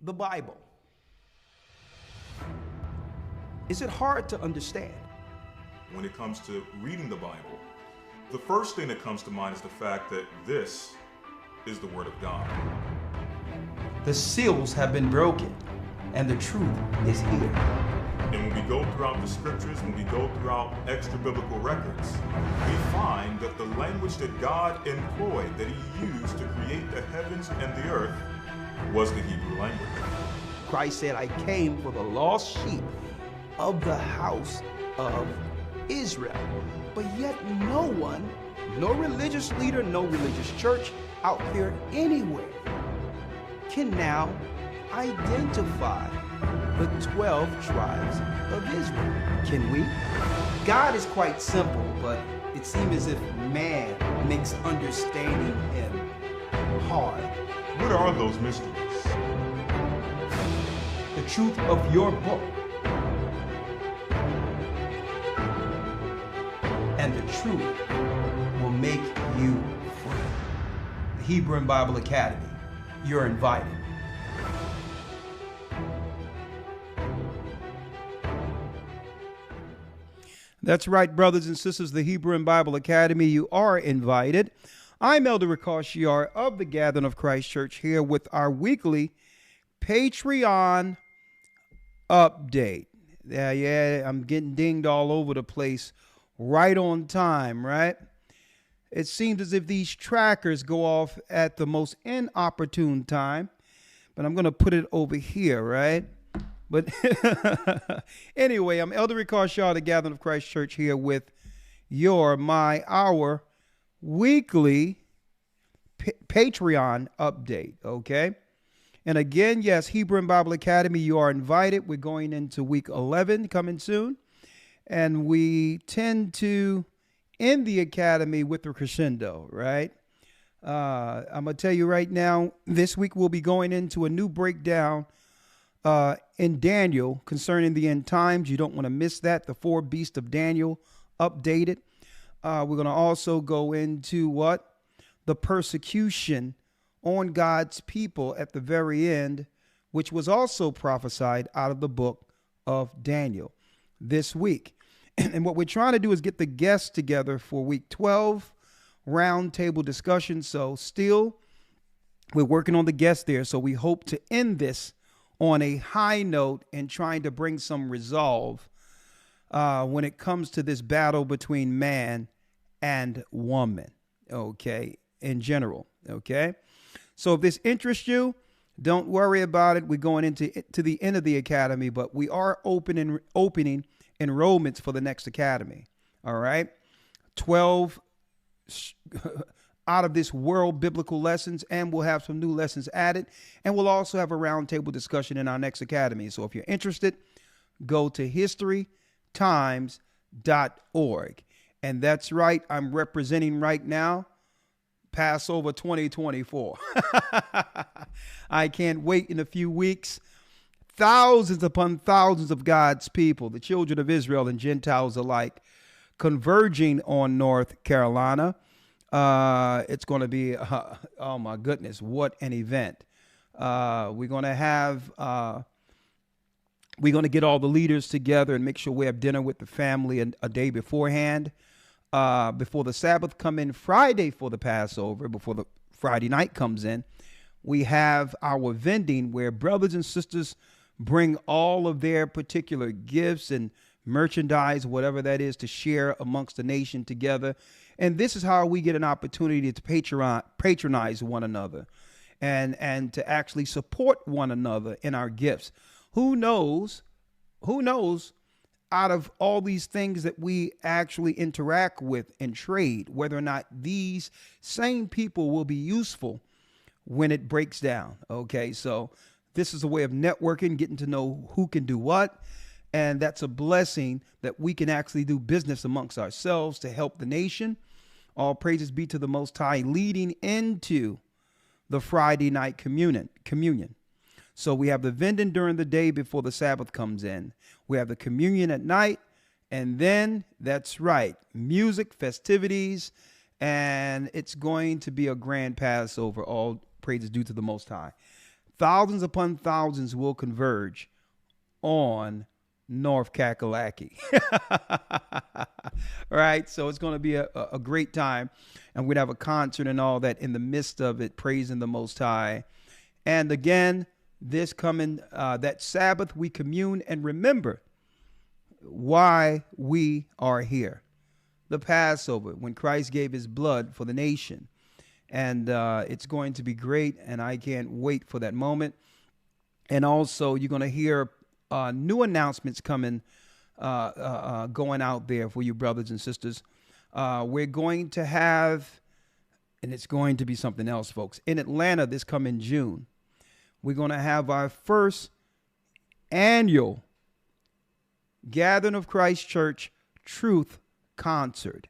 the Bible. Is it hard to understand? When it comes to reading the Bible, the first thing that comes to mind is the fact that this is the Word of God. The seals have been broken, and the truth is here. And when we go throughout the scriptures, when we go throughout extra biblical records, we find that the language that God employed, that He used to create the heavens and the earth, was the Hebrew language. Christ said, I came for the lost sheep of the house of Israel. But yet no one, no religious leader, no religious church out there anywhere can now identify the 12 tribes of Israel. Can we? God is quite simple, but it seems as if man makes understanding Him hard. What are those mysteries? The truth of your book and the truth will make you free. The Hebrew and Bible Academy. You're invited. That's right, brothers and sisters, the Hebrew and Bible Academy, you are invited. I'm Elder YASHAYA of the Gathering of Christ Church here with our weekly Patreon update. Yeah, I'm getting dinged all over the place right on time, right? It seems as if these trackers go off at the most inopportune time, but I'm going to put it over here, right? But anyway, I'm Elder YASHAYA, the Gathering of Christ Church here with our weekly Patreon update, okay? And again, yes, Hebrew and Bible Academy, you are invited. We're going into week 11 coming soon. And we tend to end the academy with a crescendo, right? I'm going to tell you right now, this week we'll be going into a new breakdown in Daniel concerning the end times. You don't want to miss that. The 4 beasts of Daniel updated. We're going to also go into what? The persecution on God's people at the very end, which was also prophesied out of the book of Daniel this week. And what we're trying to do is get the guests together for week 12 roundtable discussion. So still, we're working on the guests there. So we hope to end this on a high note and trying to bring some resolve when it comes to this battle between man and woman, okay, in general, okay? So if this interests you, don't worry about it. We're going into to the end of the academy, but we are opening enrollments for the next academy, all right? 12 out of this world biblical lessons, and we'll have some new lessons added, and we'll also have a roundtable discussion in our next academy. So if you're interested, go to historytimes.org. And that's right, I'm representing right now Passover 2024. I can't wait in a few weeks. Thousands upon thousands of God's people, the children of Israel and Gentiles alike, converging on North Carolina. It's going to be, oh my goodness, what an event. We're going to get all the leaders together and make sure we have dinner with the family a day beforehand. Before the Sabbath come in Friday for the Passover, before the Friday night comes in, we have our vending where brothers and sisters bring all of their particular gifts and merchandise, whatever that is, to share amongst the nation together. And this is how we get an opportunity to patronize one another and to actually support one another in our gifts. Who knows, out of all these things that we actually interact with and trade, whether or not these same people will be useful when it breaks down. Okay, so this is a way of networking, getting to know who can do what. And that's a blessing that we can actually do business amongst ourselves to help the nation. All praises be to the Most High, leading into the Friday night communion. So we have the vending during the day before the Sabbath comes in. We have the communion at night. And then, that's right, music, festivities, and it's going to be a grand Passover. All praises due to the Most High. thousands upon thousands will converge on North Kakalaki. Right? So it's going to be a great time. And we'd have a concert and all that in the midst of it, praising the Most High. And again, this coming, that Sabbath, we commune and remember why we are here. The Passover, when Christ gave his blood for the nation. And it's going to be great, and I can't wait for that moment. And also, you're going to hear new announcements coming, going out there for you brothers and sisters. We're going to have, and it's going to be something else, folks. In Atlanta this coming June, we're going to have our first annual Gathering of Christ Church Truth Concert.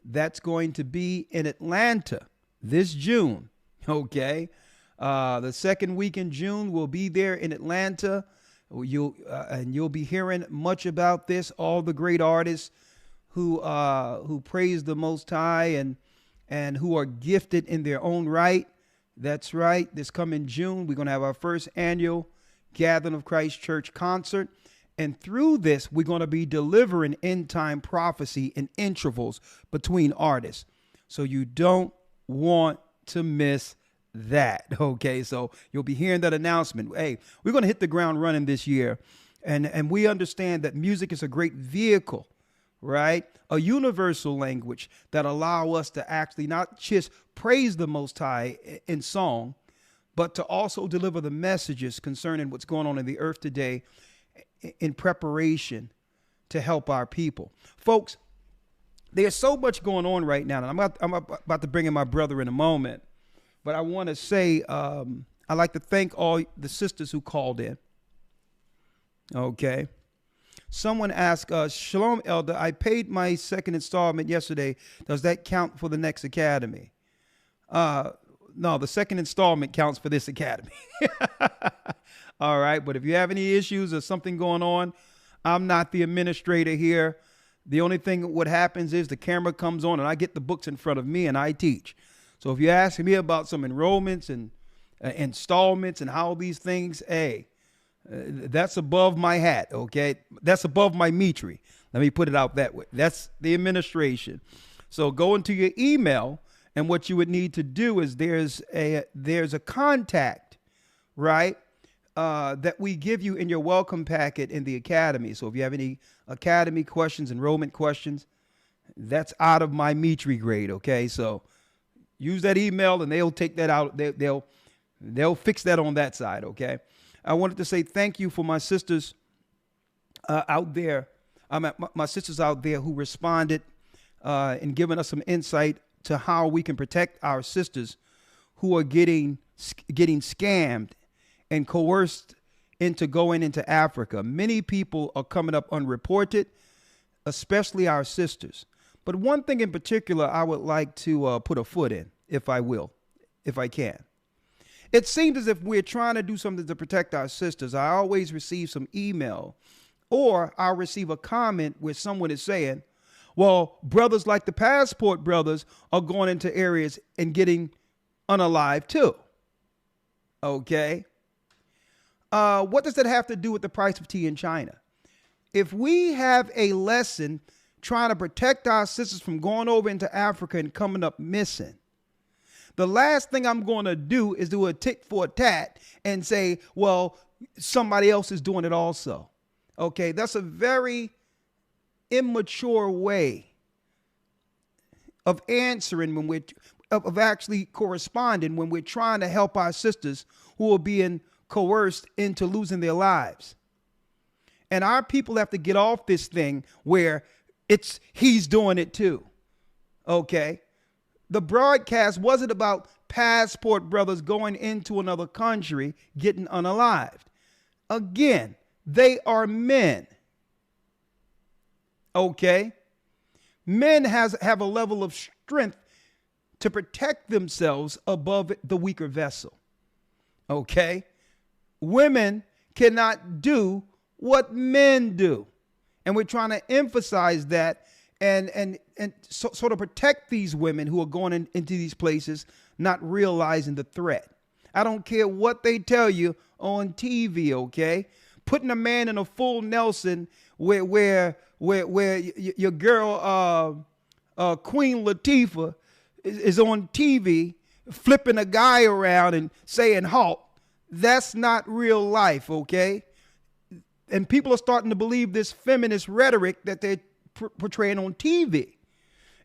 That's going to be in Atlanta this June. Okay. The second week in June, we'll be there in Atlanta. You'll be hearing much about this. All the great artists who praise the Most High and who are gifted in their own right. That's right. This coming June, we're going to have our first annual Gathering of Christ Church concert. And through this, we're going to be delivering end time prophecy in intervals between artists. So you don't want to miss that. Okay, so you'll be hearing that announcement. Hey, we're going to hit the ground running this year. And we understand that music is a great vehicle, right? A universal language that allow us to actually not just praise the Most High in song, but to also deliver the messages concerning what's going on in the earth today in preparation to help our people. Folks, there's so much going on right now, and I'm about to bring in my brother in a moment, but I want to say I'd like to thank all the sisters who called in. Okay. Someone asked, Shalom, Elder, I paid my second installment yesterday. Does that count for the next academy? No, the second installment counts for this academy. All right. But if you have any issues or something going on, I'm not the administrator here. The only thing what happens is the camera comes on and I get the books in front of me and I teach. So if you're asking me about some enrollments and installments and how these things, hey, that's above my hat. Okay. That's above my metry. Let me put it out that way. That's the administration. So go into your email, and what you would need to do is there's a contact, right? That we give you in your welcome packet in the academy. So if you have any academy questions, enrollment questions, that's out of my metry grade. Okay. So use that email and they'll take that out. They'll fix that on that side. Okay. I wanted to say thank you for my sisters out there. My sisters out there who responded and giving us some insight to how we can protect our sisters who are getting scammed and coerced into going into Africa. Many people are coming up unreported, especially our sisters. But one thing in particular I would like to put a foot in, if I can. It seems as if we're trying to do something to protect our sisters. I always receive some email, or I'll receive a comment where someone is saying, well, brothers like the Passport brothers are going into areas and getting unalived too. Okay. What does that have to do with the price of tea in China? If we have a lesson trying to protect our sisters from going over into Africa and coming up missing, the last thing I'm going to do is do a tit for tat and say, well, somebody else is doing it also. Okay, that's a very immature way of answering when we're of actually corresponding when we're trying to help our sisters who are being coerced into losing their lives. And our people have to get off this thing where he's doing it too. Okay. The broadcast wasn't about Passport brothers going into another country, getting unalived. Again, they are men. Okay. Men have a level of strength to protect themselves above the weaker vessel. Okay. Women cannot do what men do. And we're trying to emphasize that and sort of protect these women who are going into these places, not realizing the threat. I don't care what they tell you on TV, okay? Putting a man in a full Nelson where your girl Queen Latifah is on TV flipping a guy around and saying halt. That's not real life, okay? And people are starting to believe this feminist rhetoric that they're portraying on TV.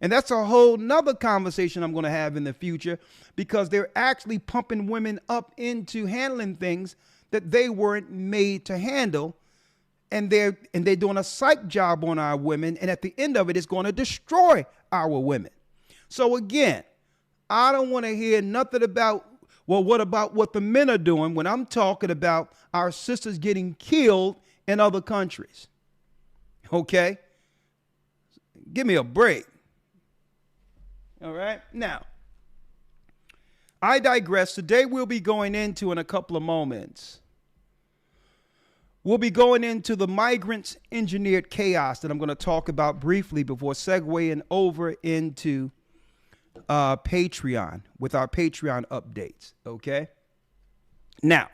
And that's a whole nother conversation I'm going to have in the future, because they're actually pumping women up into handling things that they weren't made to handle. And they're doing a psych job on our women. And at the end of it, it's going to destroy our women. So again, I don't want to hear nothing about, well, what about what the men are doing, when I'm talking about our sisters getting killed in other countries. Okay? Give me a break. All right? Now, I digress. Today we'll be going into, in a couple of moments, we'll be going into the migrants engineered chaos that I'm going to talk about briefly before segueing over into Patreon with our Patreon updates. Okay? Now,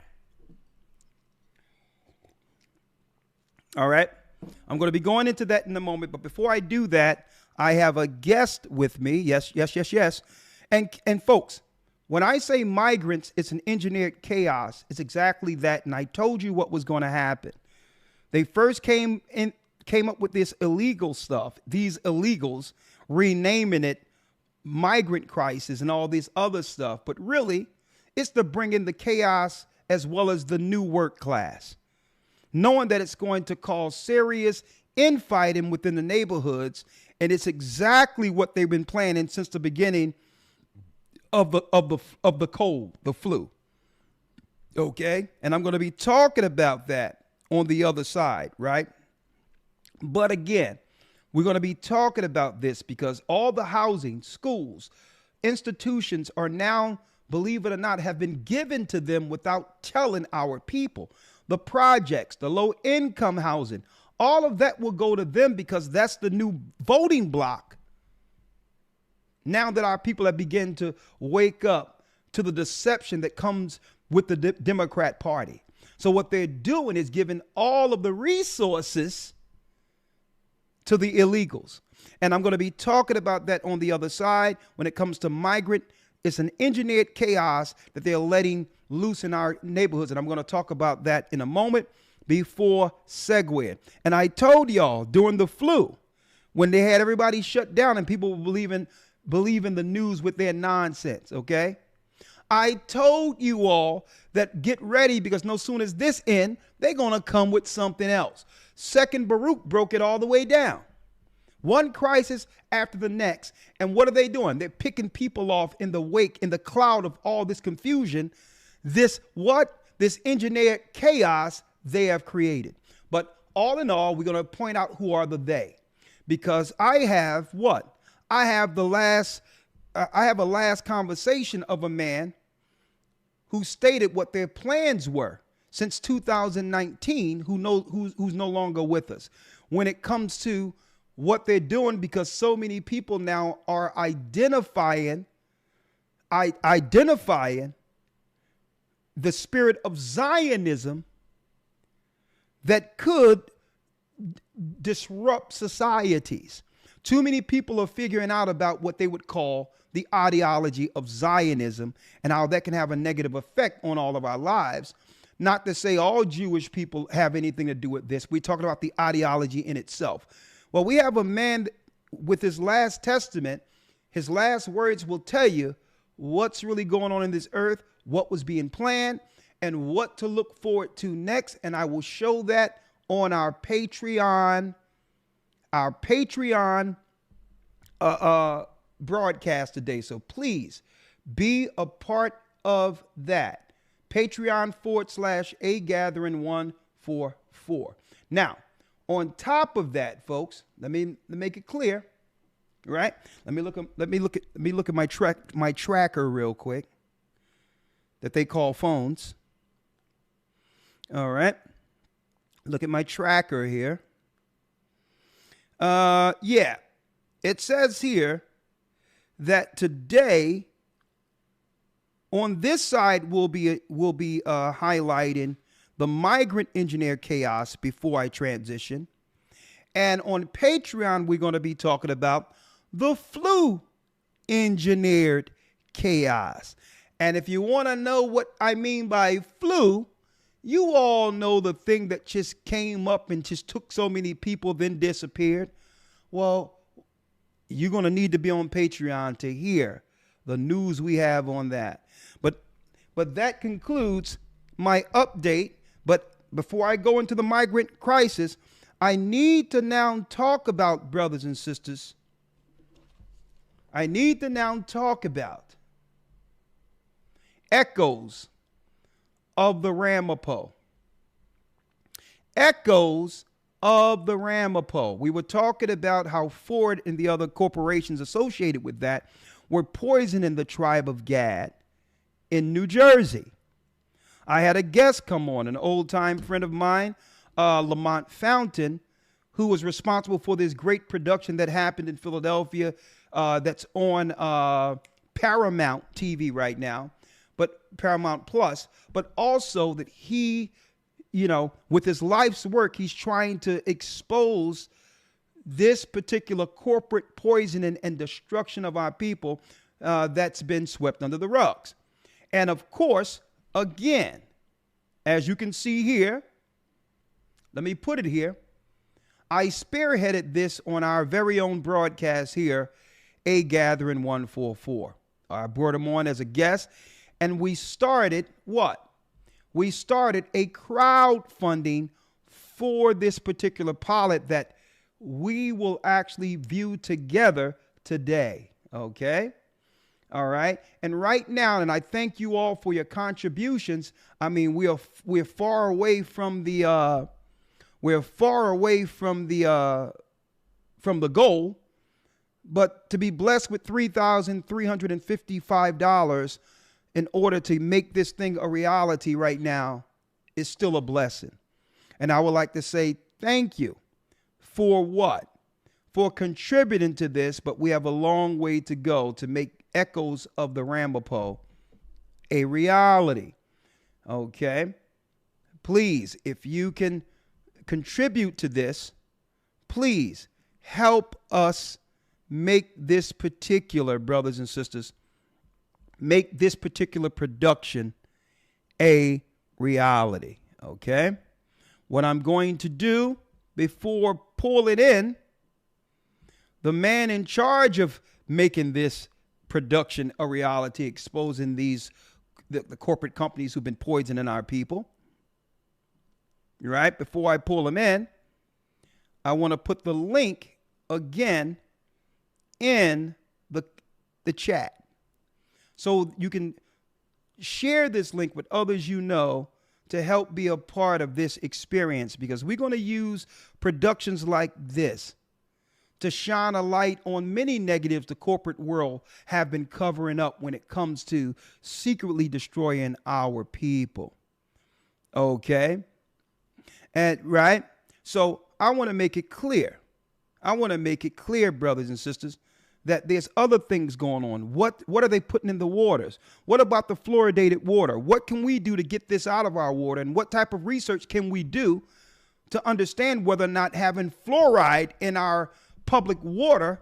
all right, I'm going to be going into that in a moment. But before I do that, I have a guest with me. Yes. And folks, when I say migrants, it's an engineered chaos. It's exactly that. And I told you what was going to happen. They first came up with this illegal stuff, these illegals, renaming it migrant crisis and all this other stuff. But really, it's to bring in the chaos as well as the new work class, knowing that it's going to cause serious infighting within the neighborhoods. And it's exactly what they've been planning since the beginning of the cold, the flu. Okay? And I'm going to be talking about that on the other side, right? But again, we're going to be talking about this because all the housing, schools, institutions are now, believe it or not, have been given to them without telling our people. The projects, the low income housing, all of that will go to them because that's the new voting block. Now that our people have begun to wake up to the deception that comes with the Democrat Party. So what they're doing is giving all of the resources to the illegals. And I'm going to be talking about that on the other side. When it comes to migrant, it's an engineered chaos that they're letting loose in our neighborhoods. And I'm going to talk about that in a moment before segueing. And I told y'all during the flu, when they had everybody shut down and people were believing the news with their nonsense, okay? I told you all that get ready because no sooner as this end, they're going to come with something else. Second Baruch broke it all the way down. One crisis after the next. And what are they doing? They're picking people off in the wake, in the cloud of all this confusion. This engineered chaos they have created. But all in all, we're going to point out who are the they. Because I have what? I have a last conversation of a man who stated what their plans were since 2019, who's no longer with us when it comes to what they're doing, because so many people now are identifying the spirit of Zionism that could disrupt societies. Too many people are figuring out about what they would call the ideology of Zionism and how that can have a negative effect on all of our lives. Not to say all Jewish people have anything to do with this. We're talking about the ideology in itself. Well, we have a man with his last testament. His last words will tell you what's really going on in this earth, what was being planned, and what to look forward to next. And I will show that on our Patreon broadcast today. So please be a part of that. Patreon /AGathering144. Now, on top of that, folks, let me make it clear, right? Let me look at my tracker real quick that they call phones. All right. Look at my tracker here. Yeah. It says here that today On this side, we'll be highlighting the migrant engineer chaos before I transition. And on Patreon, we're going to be talking about the flu engineered chaos. And if you want to know what I mean by flu, you all know the thing that just came up and just took so many people, then disappeared. Well, you're going to need to be on Patreon to hear the news we have on that. But that concludes my update. But before I go into the migrant crisis, I need to now talk about, brothers and sisters, I need to now talk about echoes of the Ramapo. Echoes of the Ramapo. We were talking about how Ford and the other corporations associated with that were poisoning the tribe of Gad in New Jersey. I had a guest come on, an old-time friend of mine, Lamont Fountain, who was responsible for this great production that happened in Philadelphia that's on Paramount TV right now, but Paramount Plus, but also that he, with his life's work, he's trying to expose this particular corporate poisoning and destruction of our people that's been swept under the rugs. And of course, again, as you can see here, let me put it here, I spearheaded this on our very own broadcast here, A Gathering 144. I brought him on as a guest, and we started what? We started a crowdfunding for this particular pilot that we will actually view together today, okay? All right. And right now, and I thank you all for your contributions. I mean, we're far away from the goal, but to be blessed with $3,355 in order to make this thing a reality right now is still a blessing. And I would like to say thank you for what? For contributing to this, but we have a long way to go to make echoes of the Ramapo a reality. Okay? Please, if you can contribute to this, please help us make this particular, brothers and sisters, make this particular production a reality. Okay? What I'm going to do before pulling in the man in charge of making this production a reality, exposing the corporate companies who've been poisoning our people. Right? Before I pull them in, I want to put the link again in the chat. So you can share this link with others you know to help be a part of this experience, because we're going to use productions like this to shine a light on many negatives the corporate world have been covering up when it comes to secretly destroying our people. Okay? And right? So I want to make it clear. I want to make it clear, brothers and sisters, that there's other things going on. What are they putting in the waters? What about the fluoridated water? What can we do to get this out of our water? And what type of research can we do to understand whether or not having fluoride in our public water,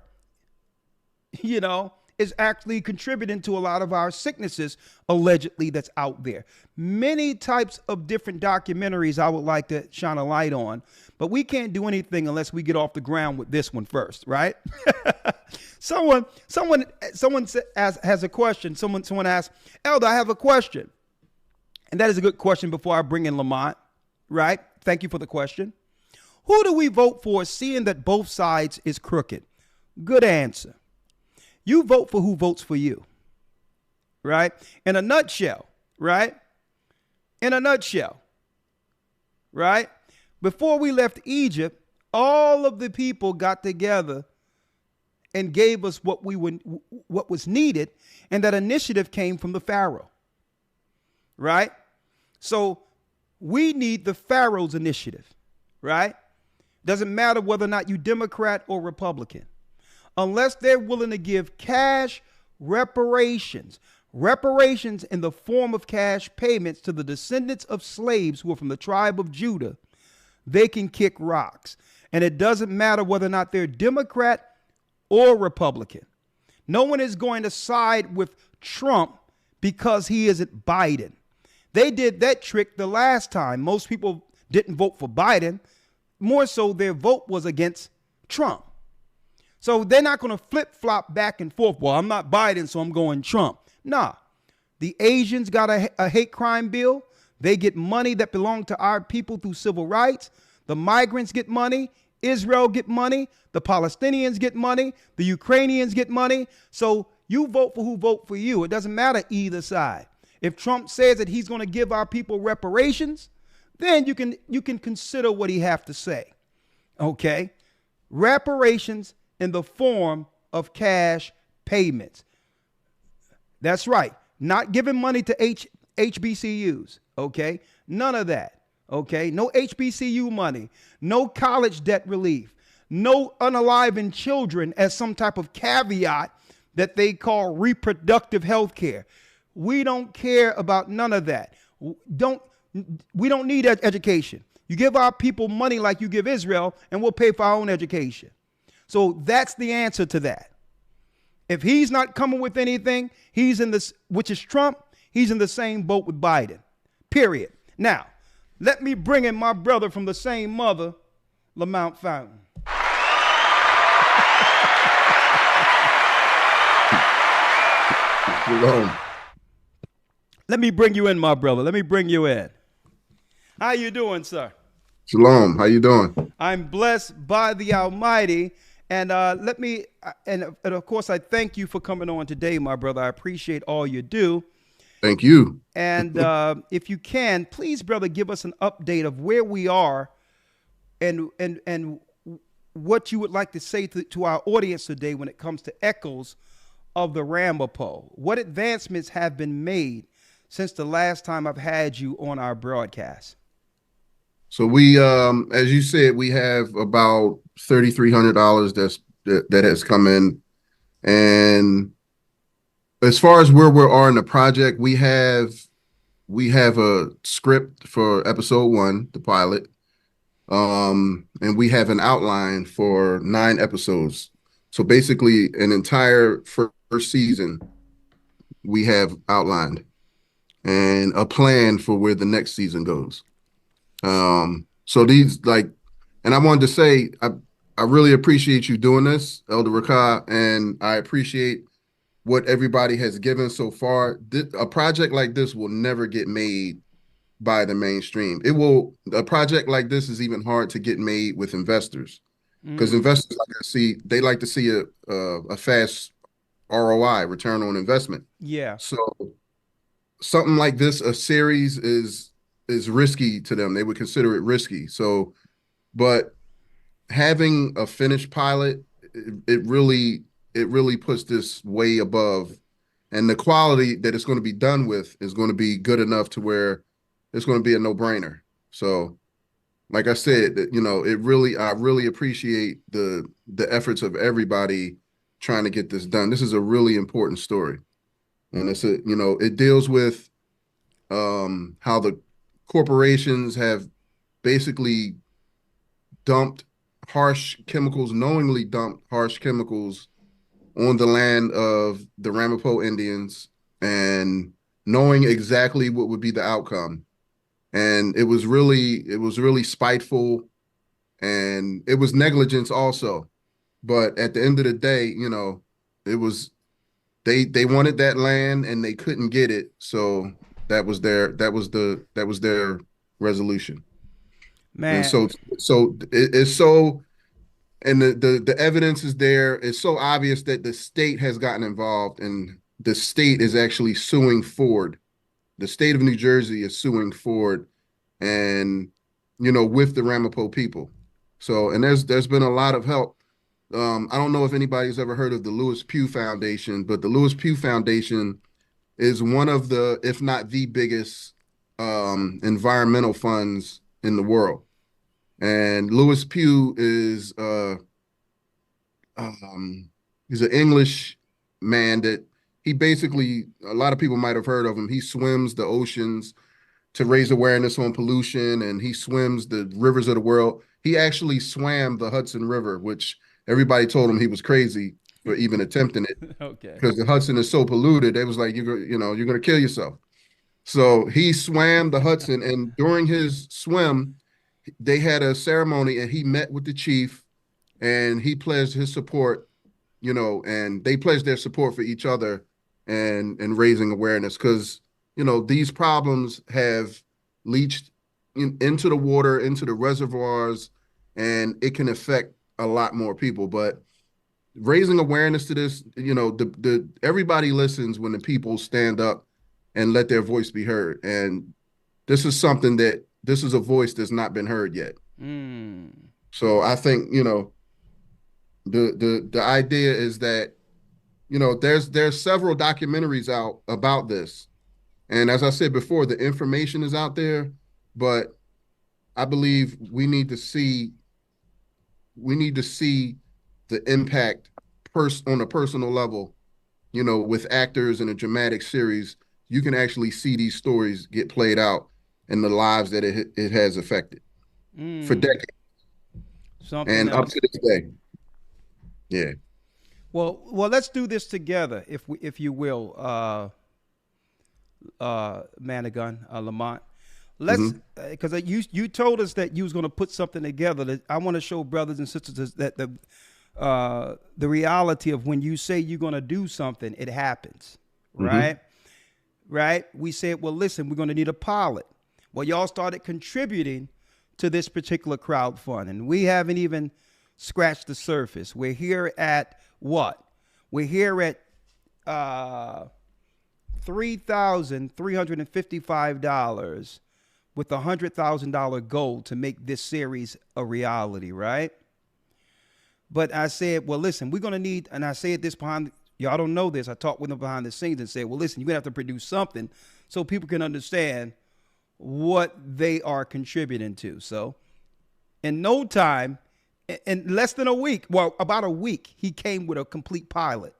is actually contributing to a lot of our sicknesses, allegedly, that's out there. Many types of different documentaries I would like to shine a light on, but we can't do anything unless we get off the ground with this one first, right? Someone has a question. Someone asked, Elder, I have a question. And that is a good question before I bring in Lamont, right? Thank you for the question. Who do we vote for, seeing that both sides is crooked? Good answer. You vote for who votes for you, right? In a nutshell, right? In a nutshell, right? Before we left Egypt, all of the people got together and gave us what was needed, and that initiative came from the Pharaoh, right? So we need the Pharaoh's initiative, right? Doesn't matter whether or not you Democrat or Republican. Unless they're willing to give cash reparations, Reparations in the form of cash payments to the descendants of slaves who are from the tribe of Judah, they can kick rocks. And it doesn't matter whether or not they're Democrat or Republican. No one is going to side with Trump because he isn't Biden. They did that trick the last time. Most people didn't vote for Biden. More so, their vote was against Trump. So they're not going to flip-flop back and forth. Well, I'm not Biden, so I'm going Trump. Nah. The Asians got a hate crime bill. They get money that belong to our people through civil rights. The migrants get money. Israel get money. The Palestinians get money. The Ukrainians get money. So you vote for who vote for you. It doesn't matter either side. If Trump says that he's going to give our people reparations, then you can consider what he have to say. Okay? Reparations in the form of cash payments. That's right. Not giving money to HBCUs. Okay? None of that. Okay? No HBCU money. No college debt relief. No unalivened children as some type of caveat that they call reproductive health care. We don't care about none of that. We don't need education. You give our people money like you give Israel, and we'll pay for our own education. So that's the answer to that. If he's not coming with anything, he's in this, which is Trump, he's in the same boat with Biden. Period. Now, let me bring in my brother from the same mother, Lamont Fountain. Shalom. Let me bring you in, my brother. Let me bring you in. How you doing, sir? Shalom. How you doing? I'm blessed by the Almighty. And and of course, I thank you for coming on today, my brother. I appreciate all you do. Thank you. And if you can, please, brother, give us an update of where we are and what you would like to say to our audience today when it comes to echoes of the Ramapo. What advancements have been made since the last time I've had you on our broadcast? So we, as you said, we have about $3,300 that has come in. And as far as where we are in the project, we have a script for episode 1, the pilot. And we have an outline for 9 episodes. So basically an entire first season we have outlined and a plan for where the next season goes. So these and I wanted to say, I really appreciate you doing this, Elder Rakah, and I appreciate what everybody has given so far. A project like this will never get made by the mainstream. A project like this is even hard to get made with investors, because investors they like to see a fast ROI, return on investment. Yeah. So something like this, a series is risky to them. They would consider it risky. So, but having a finished pilot, it really puts this way above, and the quality that it's going to be done with is going to be good enough to where it's going to be a no-brainer. So, like I said, I really appreciate the efforts of everybody trying to get this done. This is a really important story, and it deals with how the corporations have basically knowingly dumped harsh chemicals on the land of the Ramapo Indians, and knowing exactly what would be the outcome. And it was really spiteful, and it was negligence also. But at the end of the day, it was, they wanted that land and they couldn't get it. So that was their resolution. Man. And it's so, and the evidence is there. It's so obvious that the state has gotten involved, and the state is actually suing Ford. The state of New Jersey is suing Ford, and with the Ramapo people. So, and there's been a lot of help. I don't know if anybody's ever heard of the Lewis Pugh Foundation, but the Lewis Pugh Foundation is one of the, if not the biggest, environmental funds in the world. And Lewis Pugh is he's an English man that he basically, a lot of people might have heard of him. He swims the oceans to raise awareness on pollution, and he swims the rivers of the world. He actually swam the Hudson River, which everybody told him he was crazy for even attempting it, Okay. because the Hudson is so polluted. They was like, you're gonna kill yourself. So he swam the Hudson, and during his swim, they had a ceremony, and he met with the chief, and he pledged his support, and they pledged their support for each other, and raising awareness, because these problems have leached into the water, into the reservoirs, and it can affect a lot more people. But raising awareness to this, the everybody listens when the people stand up and let their voice be heard. And this is a voice that's not been heard yet. Mm. So I think, the idea is that, there's several documentaries out about this. And as I said before, the information is out there, but I believe we need to see the impact on a personal level, with actors in a dramatic series. You can actually see these stories get played out in the lives that it has affected for decades. Something And up else. to this day. Yeah. Well, let's do this together, if you will, Manigun, Lamont. Let's, because you told us that you was going to put something together. That I want to show brothers and sisters that the reality of when you say you're going to do something, it happens, right? Right? We said, well, listen, we're going to need a pilot. Well, y'all started contributing to this particular crowdfund, and we haven't even scratched the surface. We're here at what? We're here at $3,355 with a $100,000 goal to make this series a reality, right? But I said, well, listen, we're going to need, and I said this behind, y'all don't know this, I talked with them behind the scenes and said, well, listen, you're going to have to produce something so people can understand what they are contributing to. So in no time, in less than a week, well, about a week, he came with a complete pilot.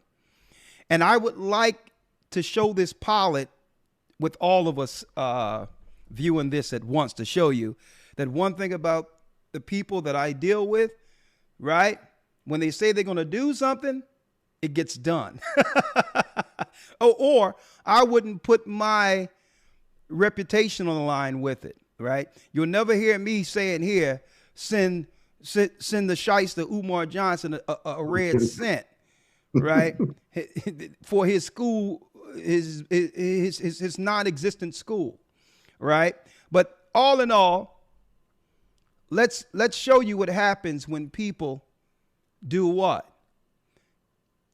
And I would like to show this pilot with all of us viewing this at once, to show you that one thing about the people that I deal with, right? When they say they're going to do something, it gets done. or I wouldn't put my reputation on the line with it, right? You'll never hear me saying here, send the shyster Umar Johnson a red cent, right? For his school, his non-existent school, right? But all in all, let's show you what happens when people do what?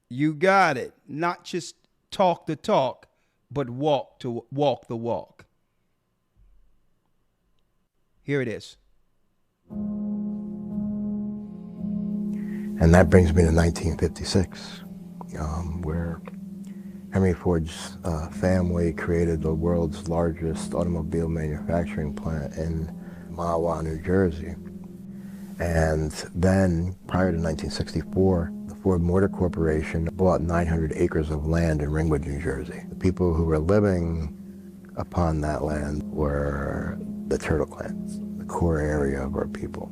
You got it. Not just talk the talk, but walk the walk. Here it is. And that brings me to 1956, where Henry Ford's family created the world's largest automobile manufacturing plant in Mahwah, New Jersey. And then, prior to 1964, the Ford Motor Corporation bought 900 acres of land in Ringwood, New Jersey. The people who were living upon that land were the Turtle Clans, the core area of our people.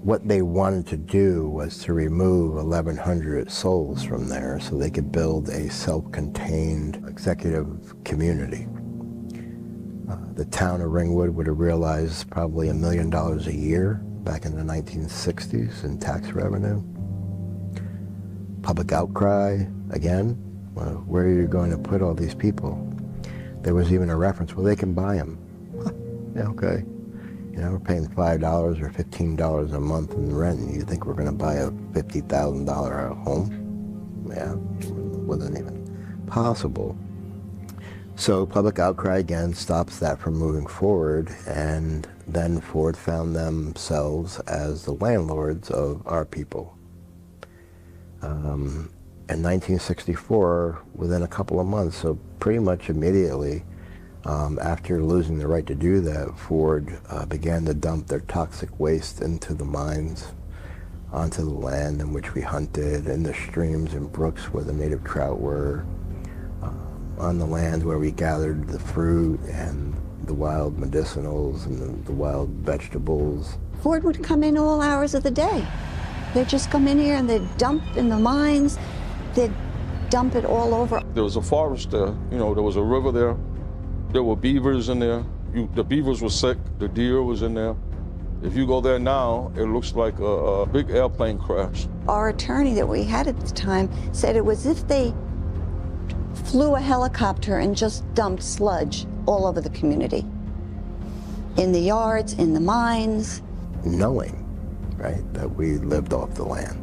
What they wanted to do was to remove 1,100 souls from there so they could build a self-contained executive community. The town of Ringwood would have realized probably $1 million a year back in the 1960s in tax revenue. Public outcry, again, well, where are you going to put all these people? There was even a reference, well, they can buy them. Yeah, okay. We're paying $5 or $15 a month in rent, and you think we're going to buy a $50,000 home? Yeah, wasn't even possible. So public outcry again stops that from moving forward, and then Ford found themselves as the landlords of our people. In 1964, within a couple of months, so pretty much immediately, after losing the right to do that, Ford began to dump their toxic waste into the mines, onto the land in which we hunted, in the streams and brooks where the native trout were. on the land where we gathered the fruit and the wild medicinals and the wild vegetables. Ford would come in all hours of the day. They'd just come in here and they'd dump in the mines. They'd dump it all over. There was a forest there, you know, there was a river there. There were beavers in there. The beavers were sick, the deer was in there. If you go there now, it looks like a big airplane crash. Our attorney that we had at the time said it was as if they flew a helicopter and just dumped sludge all over the community. In the yards, in the mines. Knowing, right, that we lived off the land,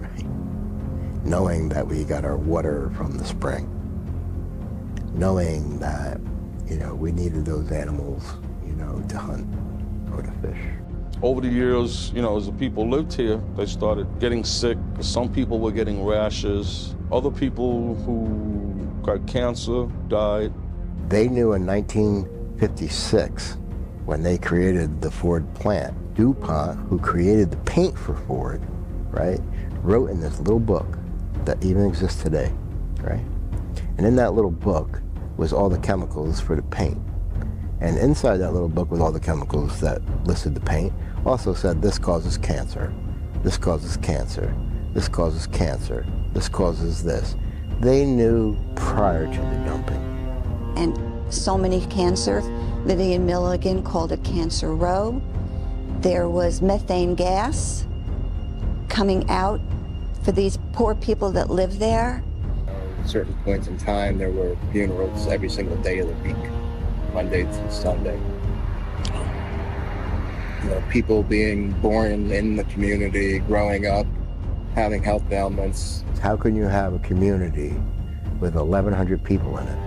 right? Knowing that we got our water from the spring. Knowing that, you know, we needed those animals, you know, to hunt or to fish. Over the years, you know, as the people lived here, they started getting sick. Some people were getting rashes. Other people who got cancer died. They knew in 1956, when they created the Ford plant, DuPont, who created the paint for Ford, right, wrote in this little book that even exists today, right? And in that little book was all the chemicals for the paint. And inside that little book with all the chemicals that listed the paint also said this causes cancer, this causes cancer, this causes cancer, this causes this. They knew prior to the dumping. And so many cancer. Vivian Milligan called it Cancer Row. There was methane gas coming out for these poor people that live there. At certain points in time, there were funerals every single day of the week, Monday through Sunday. You know, people being born in the community, growing up, having health ailments. How can you have a community with 1,100 people in it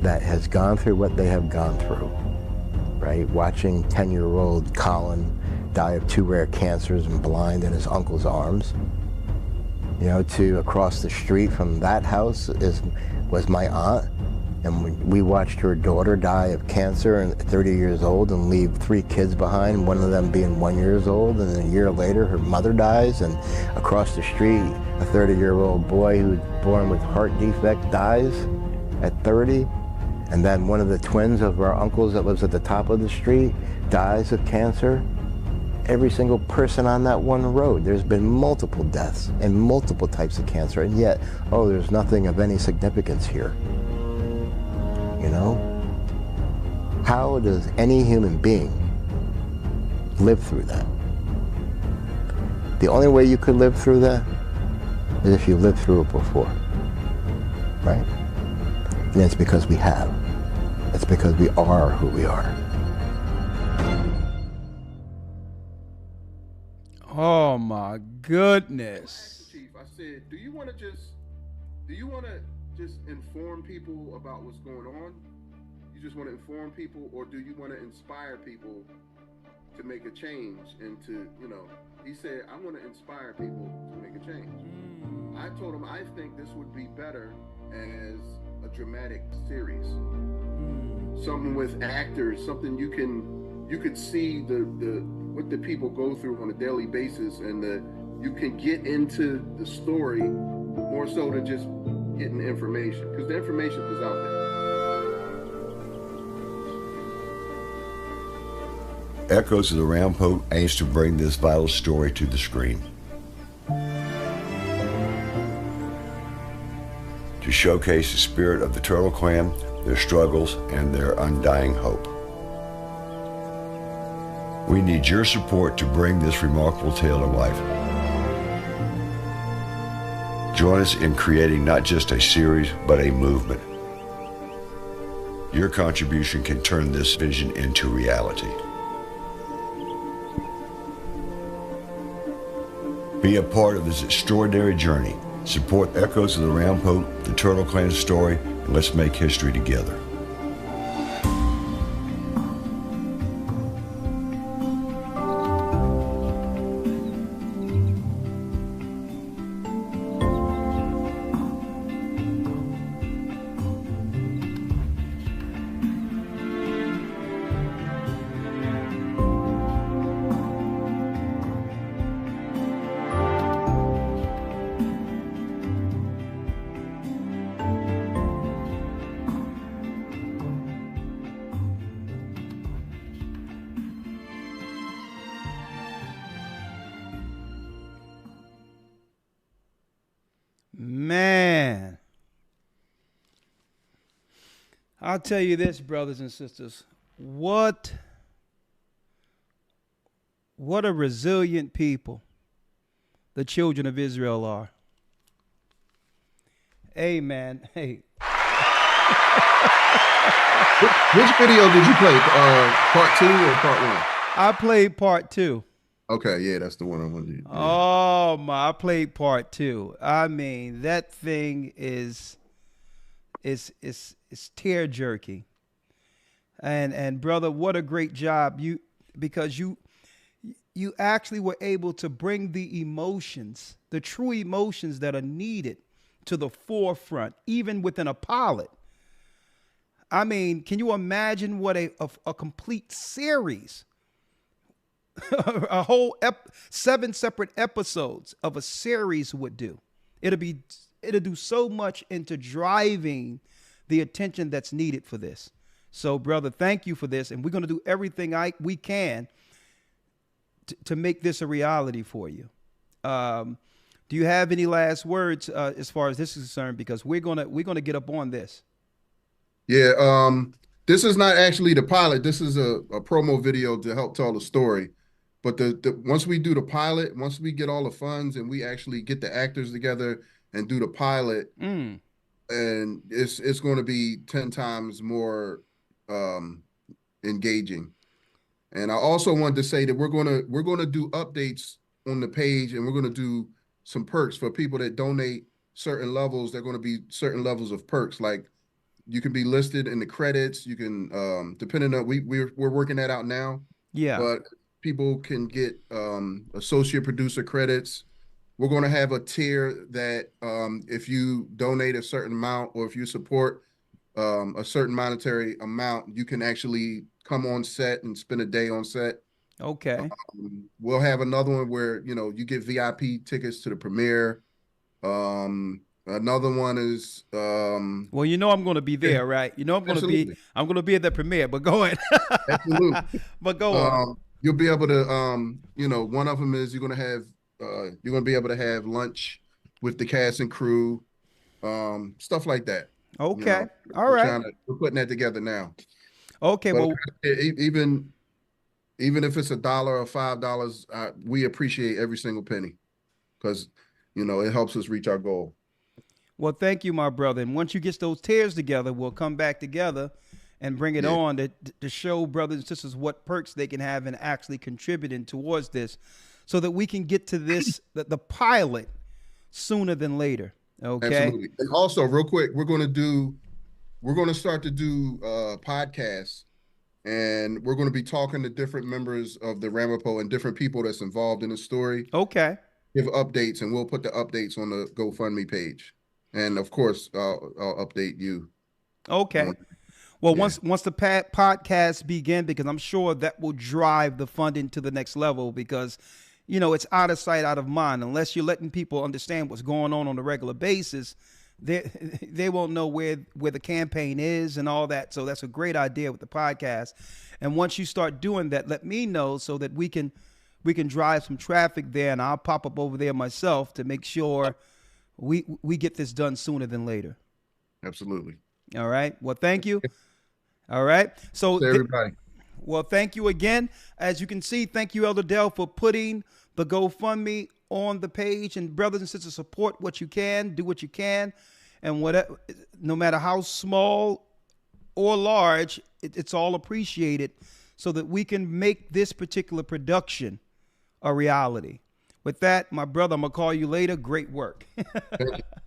that has gone through what they have gone through, right? Watching 10-year-old Colin die of 2 rare cancers and blind in his uncle's arms. You know, to across the street from that house was my aunt, and we watched her daughter die of cancer at 30 years old and leave 3 kids behind, one of them being 1 year old, and then a year later her mother dies, and across the street a 30-year-old boy who was born with heart defect dies at 30, and then one of the twins of our uncles that lives at the top of the street dies of cancer. Every single person on that one road, there's been multiple deaths and multiple types of cancer, and yet, oh, there's nothing of any significance here. You know? How does any human being live through that? The only way you could live through that is if you lived through it before, right? And it's because we have. It's because we are who we are. Oh my goodness. Chief, I said, do you want to just inform people about what's going on? You just want to inform people, or do you want to inspire people to make a change and to, you know, he said, I want to inspire people to make a change. I told him I think this would be better as a dramatic series. Something with actors, something you could see what the people go through on a daily basis, and you can get into the story more so than just getting the information, because the information is out there. Echoes of the Rampo aims to bring this vital story to the screen, to showcase the spirit of the Turtle Clan, their struggles, and their undying hope. We need your support to bring this remarkable tale to life. Join us in creating not just a series, but a movement. Your contribution can turn this vision into reality. Be a part of this extraordinary journey. Support Echoes of the Rampo, the Turtle Clan story, and let's make history together. I'll tell you this, brothers and sisters. What a resilient people the children of Israel are. Amen. Hey. Which video did you play? Part 2 or part 1? I played part 2. Okay, yeah, that's the one I wanted to do. Oh my! I played part 2. I mean, that thing is tear jerking. And brother, what a great job because you actually were able to bring the emotions, the true emotions that are needed, to the forefront, even within a pilot. I mean, can you imagine what a complete series, a whole 7 separate episodes of a series would do? It'll do so much into driving the attention that's needed for this. So, brother, thank you for this, and we're going to do everything we can to make this a reality for you. Do you have any last words as far as this is concerned? Because we're gonna get up on this. Yeah, this is not actually the pilot. This is a promo video to help tell the story. But the once we do the pilot, once we get all the funds and we actually get the actors together and do the pilot, and it's going to be 10 times more engaging. And I also wanted to say that we're gonna do updates on the page, and we're gonna do some perks for people that donate certain levels. They're going to be certain levels of perks, like you can be listed in the credits. You can, depending on we're working that out now. Yeah. But people can get associate producer credits. We're going to have a tier that if you donate a certain amount, or if you support a certain monetary amount, you can actually come on set and spend a day on set. Okay. We'll have another one where, you get VIP tickets to the premiere. Another one is well, I'm going to be there, right? I'm going to be at the premiere, but go ahead. Absolutely. But go on. You'll be able to one of them is you're going to be able to have lunch with the cast and crew, stuff like that. Okay. All right. We're putting that together now. Okay. But well, even if it's $1 or $5, we appreciate every single penny, because it helps us reach our goal. Well, thank you, my brother. And once you get those tiers together, we'll come back together and bring it on to show brothers and sisters what perks they can have in actually contributing towards this, so that we can get to this the pilot sooner than later. Okay. Absolutely. And also, real quick, we're going to start to do podcasts, and we're going to be talking to different members of the Ramapo and different people that's involved in the story. Okay. Give updates, and we'll put the updates on the GoFundMe page. And of course, I'll update you. Okay. Well, once the podcast begin, because I'm sure that will drive the funding to the next level, because it's out of sight, out of mind. Unless you're letting people understand what's going on a regular basis, they won't know where the campaign is and all that. So that's a great idea with the podcast. And once you start doing that, let me know so that we can drive some traffic there, and I'll pop up over there myself to make sure we get this done sooner than later. Absolutely. All right. Well, thank you. All right. So everybody. Well, thank you again. As you can see, thank you, Elder Dell, for putting the GoFundMe on the page. And brothers and sisters, support what you can, do what you can, and whatever, no matter how small or large, it's all appreciated, so that we can make this particular production a reality. With that, my brother, I'm going to call you later. Great work.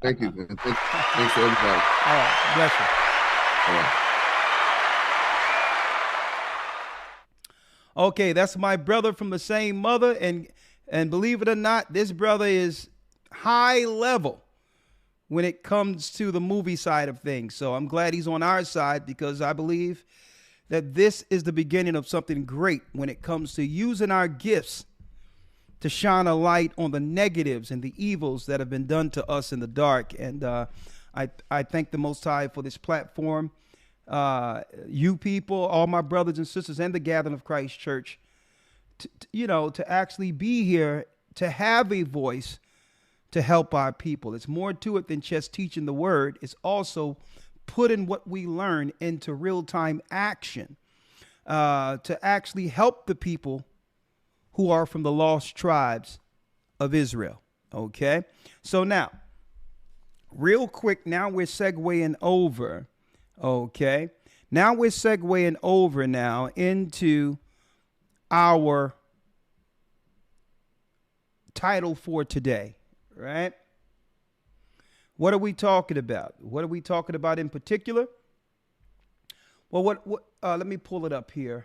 Thank you. Man. Thanks to everybody. All right. Bless you. All right. Okay, that's my brother from the same mother. And believe it or not, this brother is high level when it comes to the movie side of things. So I'm glad he's on our side, because I believe that this is the beginning of something great when it comes to using our gifts to shine a light on the negatives and the evils that have been done to us in the dark. And I thank the Most High for this platform. You people, all my brothers and sisters, and the Gathering of Christ Church, to actually be here, to have a voice to help our people. It's more to it than just teaching the word. It's also putting what we learn into real-time action to actually help the people who are from the lost tribes of Israel. Okay, so now, real quick, now we're segueing over. Okay, now we're segueing over now into our title for today, right? What are we talking about? What are we talking about in particular? Well, let me pull it up here.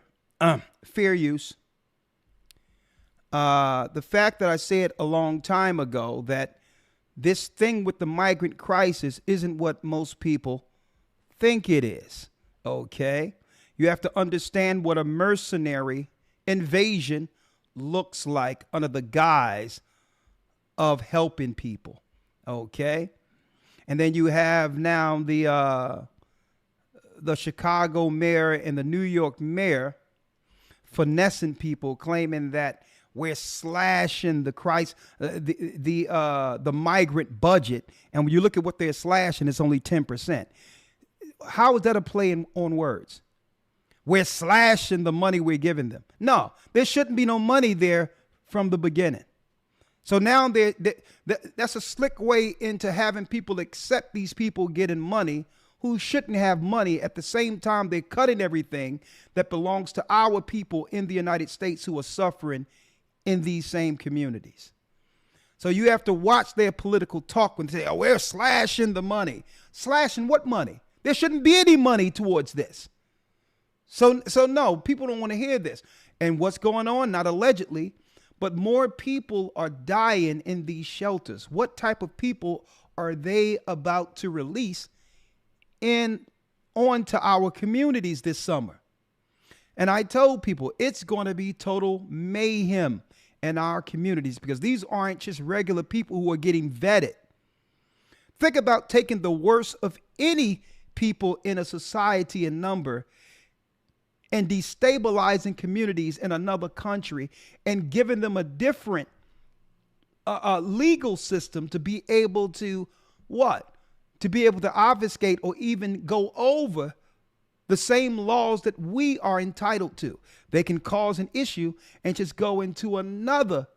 Fair use. The fact that I said a long time ago that this thing with the migrant crisis isn't what most people think it is. Okay? You have to understand what a mercenary invasion looks like under the guise of helping people. Okay? And then you have now the Chicago mayor and the New York mayor finessing people, claiming that we're slashing the migrant budget, and when you look at what they're slashing, it's only 10%. How is that a play on words? We're slashing the money we're giving them. No, there shouldn't be no money there from the beginning. So now that's a slick way into having people accept these people getting money who shouldn't have money. At the same time, they're cutting everything that belongs to our people in the United States who are suffering in these same communities. So you have to watch their political talk when they say, oh, we're slashing the money. Slashing what money? There shouldn't be any money towards this. So no, people don't want to hear this. And what's going on? Not allegedly, but more people are dying in these shelters. What type of people are they about to release onto our communities this summer? And I told people it's going to be total mayhem in our communities because these aren't just regular people who are getting vetted. Think about taking the worst of any people in a society in number and destabilizing communities in another country and giving them a different legal system to be able to what? To be able to obfuscate or even go over the same laws that we are entitled to. They can cause an issue and just go into another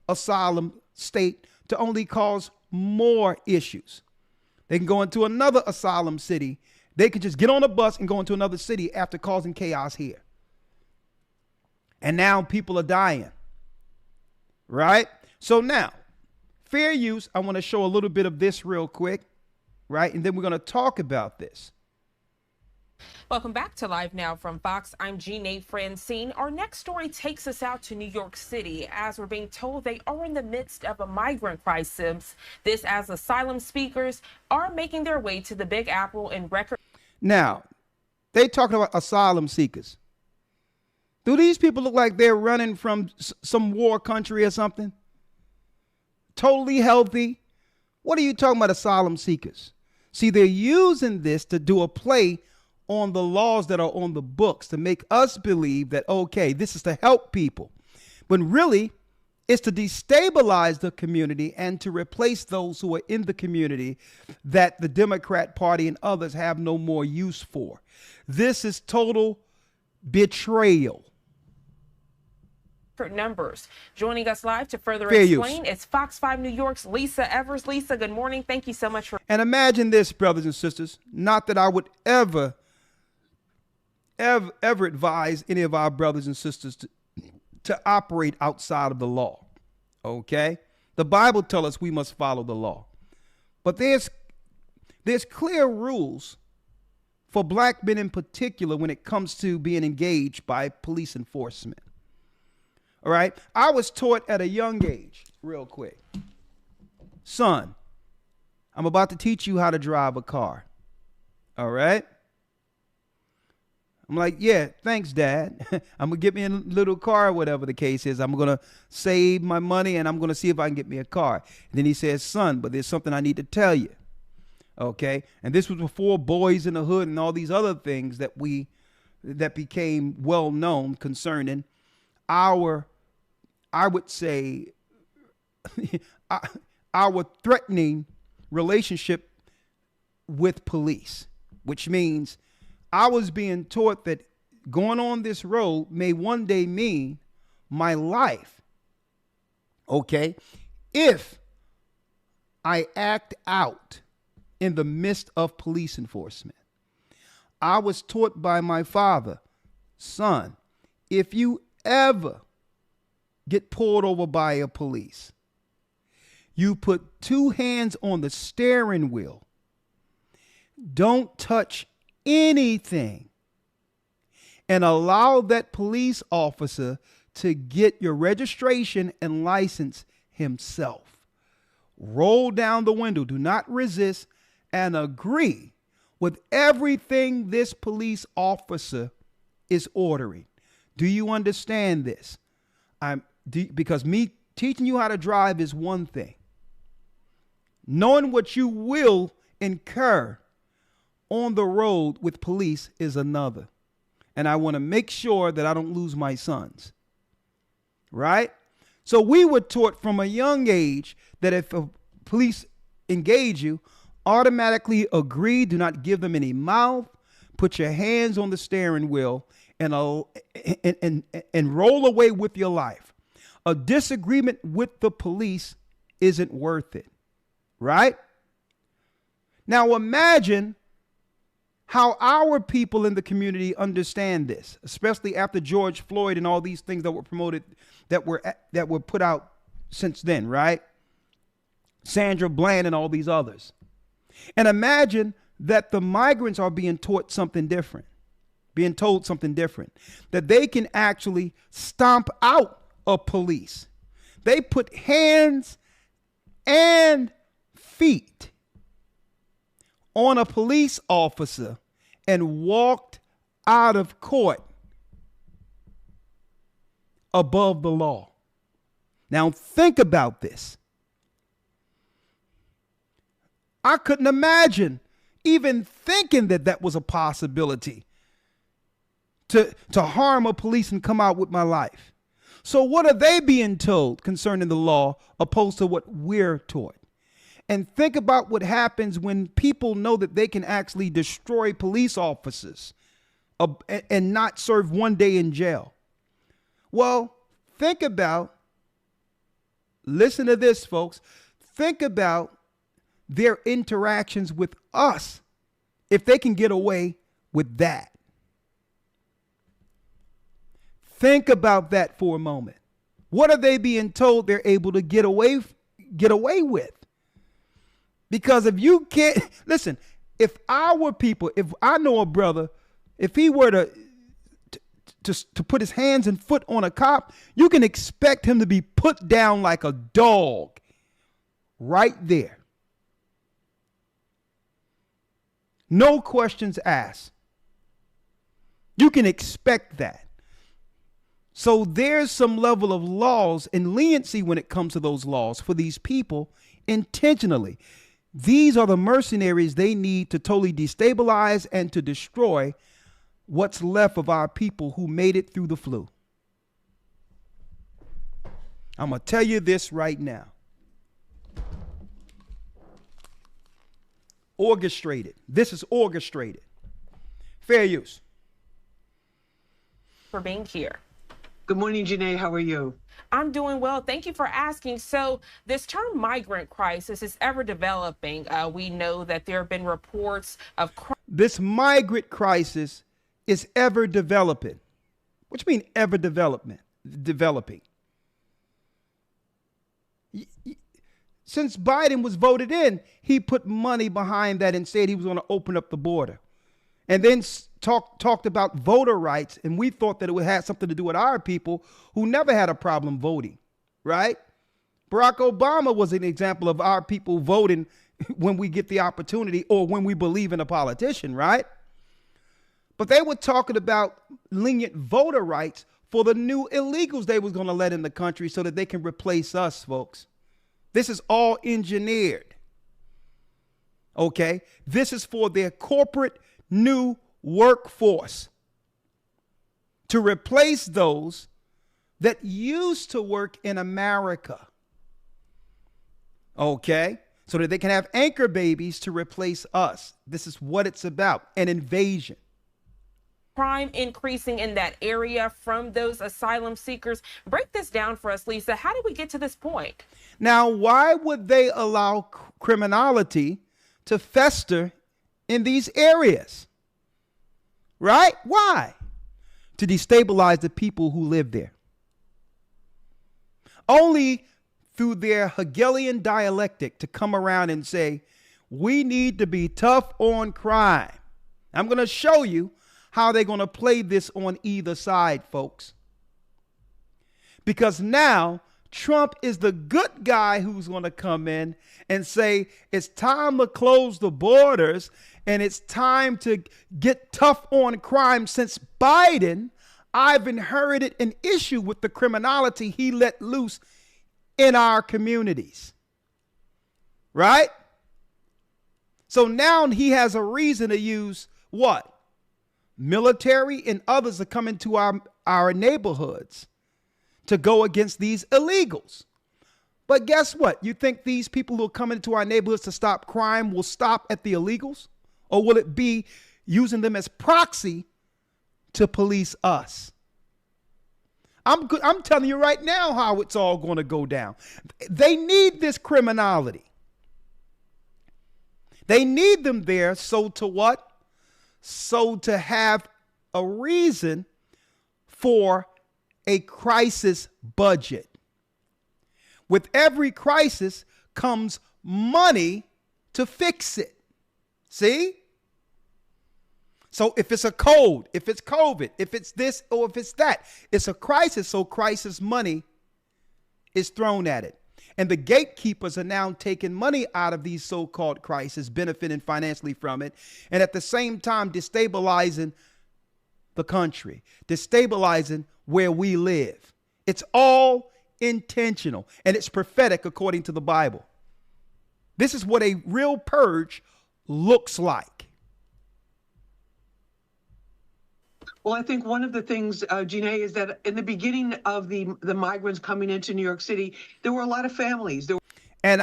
asylum state to only cause more issues. They can go into another asylum city. They could just get on a bus and go into another city after causing chaos here. And now people are dying. Right? So now, fair use, I want to show a little bit of this real quick. Right? And then we're going to talk about this. Welcome back to Live Now from Fox. I'm Jeanette Francine. Our next story takes us out to New York City as we're being told they are in the midst of a migrant crisis. This as asylum seekers are making their way to the Big Apple in record. Now, they talking about asylum seekers. Do these people look like they're running from some war country or something? Totally healthy. What are you talking about, asylum seekers? See, they're using this to do a play on the laws that are on the books to make us believe that, okay, this is to help people. But really, it's to destabilize the community and to replace those who are in the community that the Democrat Party and others have no more use for. This is total betrayal. Numbers. Joining us live to further Fair explain, use. it's Fox 5 New York's Lisa Evers. Lisa, good morning. Thank you so much for. And imagine this, brothers and sisters, not that I would ever advise any of our brothers and sisters to operate outside of the law. Okay? The Bible tells us we must follow the law. But there's clear rules for black men in particular when it comes to being engaged by police enforcement. All right? I was taught at a young age, real quick, son, I'm about to teach you how to drive a car. All right? I'm like, yeah, thanks, Dad. I'm going to get me a little car, whatever the case is. I'm going to save my money and I'm going to see if I can get me a car. And then he says, son, but there's something I need to tell you. Okay? And this was before Boys in the Hood and all these other things that became well known concerning our, I would say, our threatening relationship with police. which means I was being taught that going on this road may one day mean my life. Okay. If I act out in the midst of police enforcement, I was taught by my father, son, if you ever get pulled over by a police, you put 2 hands on the steering wheel. Don't touch anything and allow that police officer to get your registration and license himself. Roll down the window. Do not resist and agree with everything this police officer is ordering. Do you understand this? Because me teaching you how to drive is one thing. Knowing what you will incur on the road with police is another. And I want to make sure that I don't lose my sons. Right? So we were taught from a young age that if a police engage you, automatically agree, do not give them any mouth, put your hands on the steering wheel, and roll away with your life. A disagreement with the police isn't worth it. Right? Now imagine how our people in the community understand this, especially after George Floyd and all these things that were promoted, that were put out since then, right? Sandra Bland and all these others. And imagine that the migrants are being taught something different, being told something different, that they can actually stomp out a police. They put hands and feet on a police officer and walked out of court above the law. Now think about this. I couldn't imagine even thinking that that was a possibility to harm a police and come out with my life. So what are they being told concerning the law opposed to what we're taught? And think about what happens when people know that they can actually destroy police officers and not serve one day in jail. Well, think about, listen to this, folks. Think about their interactions with us if they can get away with that. Think about that for a moment. What are they being told they're able to get away with? Because if you can't, listen, if our people, if I know a brother, if he were to put his hands and foot on a cop, you can expect him to be put down like a dog right there. No questions asked. You can expect that. So there's some level of laws and leniency when it comes to those laws for these people intentionally. These are the mercenaries they need to totally destabilize and to destroy what's left of our people who made it through the flu. I'm going to tell you this right now. Orchestrated. This is orchestrated. Fair use. For being here. Good morning, Janae. How are you? I'm doing well. Thank you for asking. So this term migrant crisis is ever developing. We know that there have been reports of this migrant crisis is ever developing. What do you mean ever developing? Since Biden was voted in, he put money behind that and said he was going to open up the border. And then talked about voter rights, and we thought that it would have something to do with our people who never had a problem voting, right? Barack Obama was an example of our people voting when we get the opportunity or when we believe in a politician, right? But they were talking about lenient voter rights for the new illegals they was going to let in the country so that they can replace us, folks. This is all engineered, okay? This is for their corporate new workforce to replace those that used to work in America. Okay? so that they can have anchor babies to replace us. This is what it's about, an invasion. Crime increasing in that area from those asylum seekers. Break this down for us, Lisa. How did we get to this point? Now, why would they allow criminality to fester in these areas? Right? Why? To destabilize the people who live there. Only through their Hegelian dialectic to come around and say, we need to be tough on crime. I'm going to show you how they're going to play this on either side, folks. Because now Trump is the good guy who's going to come in and say, it's time to close the borders and it's time to get tough on crime. Since Biden, I've inherited an issue with the criminality he let loose in our communities. Right? So now he has a reason to use what? Military and others are coming to our neighborhoods to go against these illegals. But guess what? You think these people who are coming to our neighborhoods to stop crime will stop at the illegals? Or will it be using them as proxy to police us? I'm telling you right now how it's all going to go down. They need this criminality. They need them there so to what? So to have a reason for a crisis budget. With every crisis comes money to fix it. See? So if it's a cold, if it's COVID, if it's this or if it's that, it's a crisis. So crisis money is thrown at it. And the gatekeepers are now taking money out of these so-called crises, benefiting financially from it, and at the same time destabilizing the country, destabilizing where we live. It's all intentional, and it's prophetic according to the Bible. This is what a real purge looks like. Well, I think one of the things, Janae, is that in the beginning of the migrants coming into New York City, there were a lot of families. And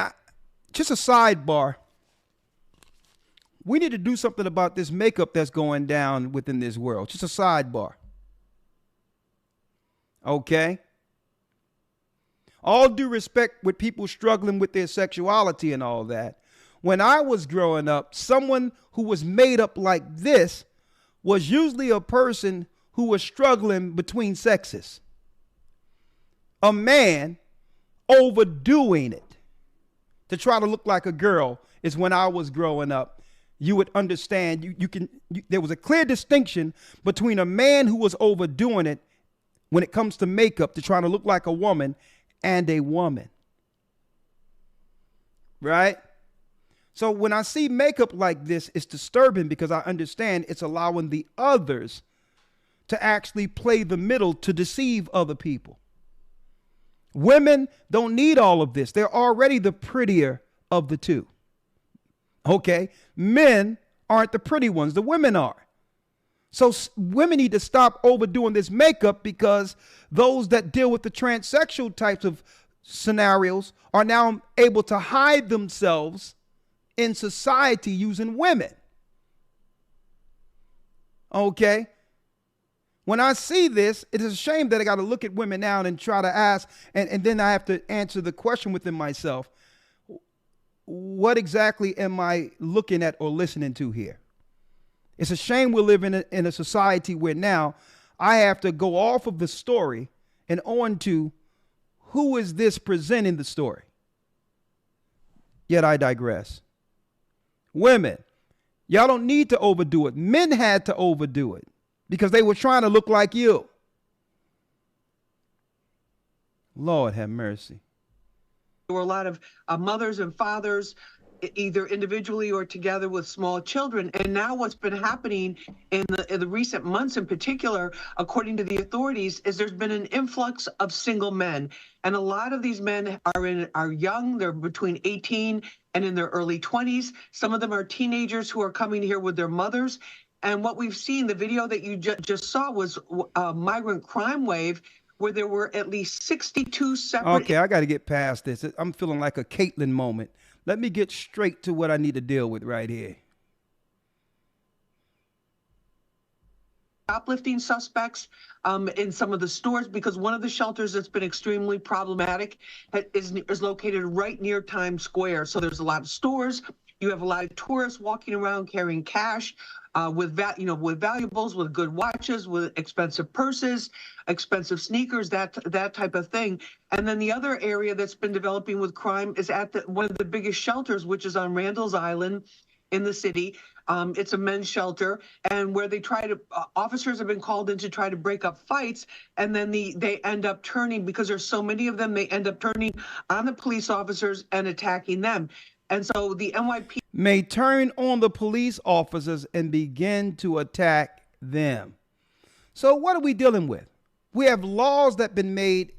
just a sidebar, we need to do something about this makeup that's going down within this world. Just a sidebar. Okay? All due respect with people struggling with their sexuality and all that. When I was growing up, someone who was made up like this was usually a person who was struggling between sexes. A man overdoing it to try to look like a girl is when I was growing up. You would understand, there was a clear distinction between a man who was overdoing it when it comes to makeup to try to look like a woman and a woman. Right? So when I see makeup like this, it's disturbing because I understand it's allowing the others to actually play the middle to deceive other people. Women don't need all of this. They're already the prettier of the two. Okay? Men aren't the pretty ones. The women are. So women need to stop overdoing this makeup because those that deal with the transsexual types of scenarios are now able to hide themselves in society using women. Okay? When I see this, it is a shame that I got to look at women now and try to ask, and then I have to answer the question within myself. What exactly am I looking at or listening to here? It's a shame we're living in a society where now I have to go off of the story and on to who is this presenting the story. Yet I digress. Women, y'all don't need to overdo it. Men had to overdo it because they were trying to look like you. Lord have mercy. There were a lot of mothers and fathers, either individually or together with small children. And now what's been happening in the recent months in particular, according to the authorities, is there's been an influx of single men. And a lot of these men are young. They're between 18 and in their early 20s. Some of them are teenagers who are coming here with their mothers. And what we've seen, the video that you just saw was a migrant crime wave where there were at least 62 separate... Okay, I got to get past this. I'm feeling like a Caitlyn moment. Let me get straight to what I need to deal with right here. Shoplifting suspects in some of the stores, because one of the shelters that's been extremely problematic is located right near Times Square. So there's a lot of stores. You have a lot of tourists walking around carrying cash with valuables, with good watches, with expensive purses, expensive sneakers, that type of thing. And then the other area that's been developing with crime is at one of the biggest shelters, which is on Randall's Island in the city. It's a men's shelter, and where they try to officers have been called in to try to break up fights, and then they end up turning, because there's so many of them, they end up turning on the police officers and attacking them. And so the NYPD may turn on the police officers and begin to attack them. So what are we dealing with? We have laws that have been made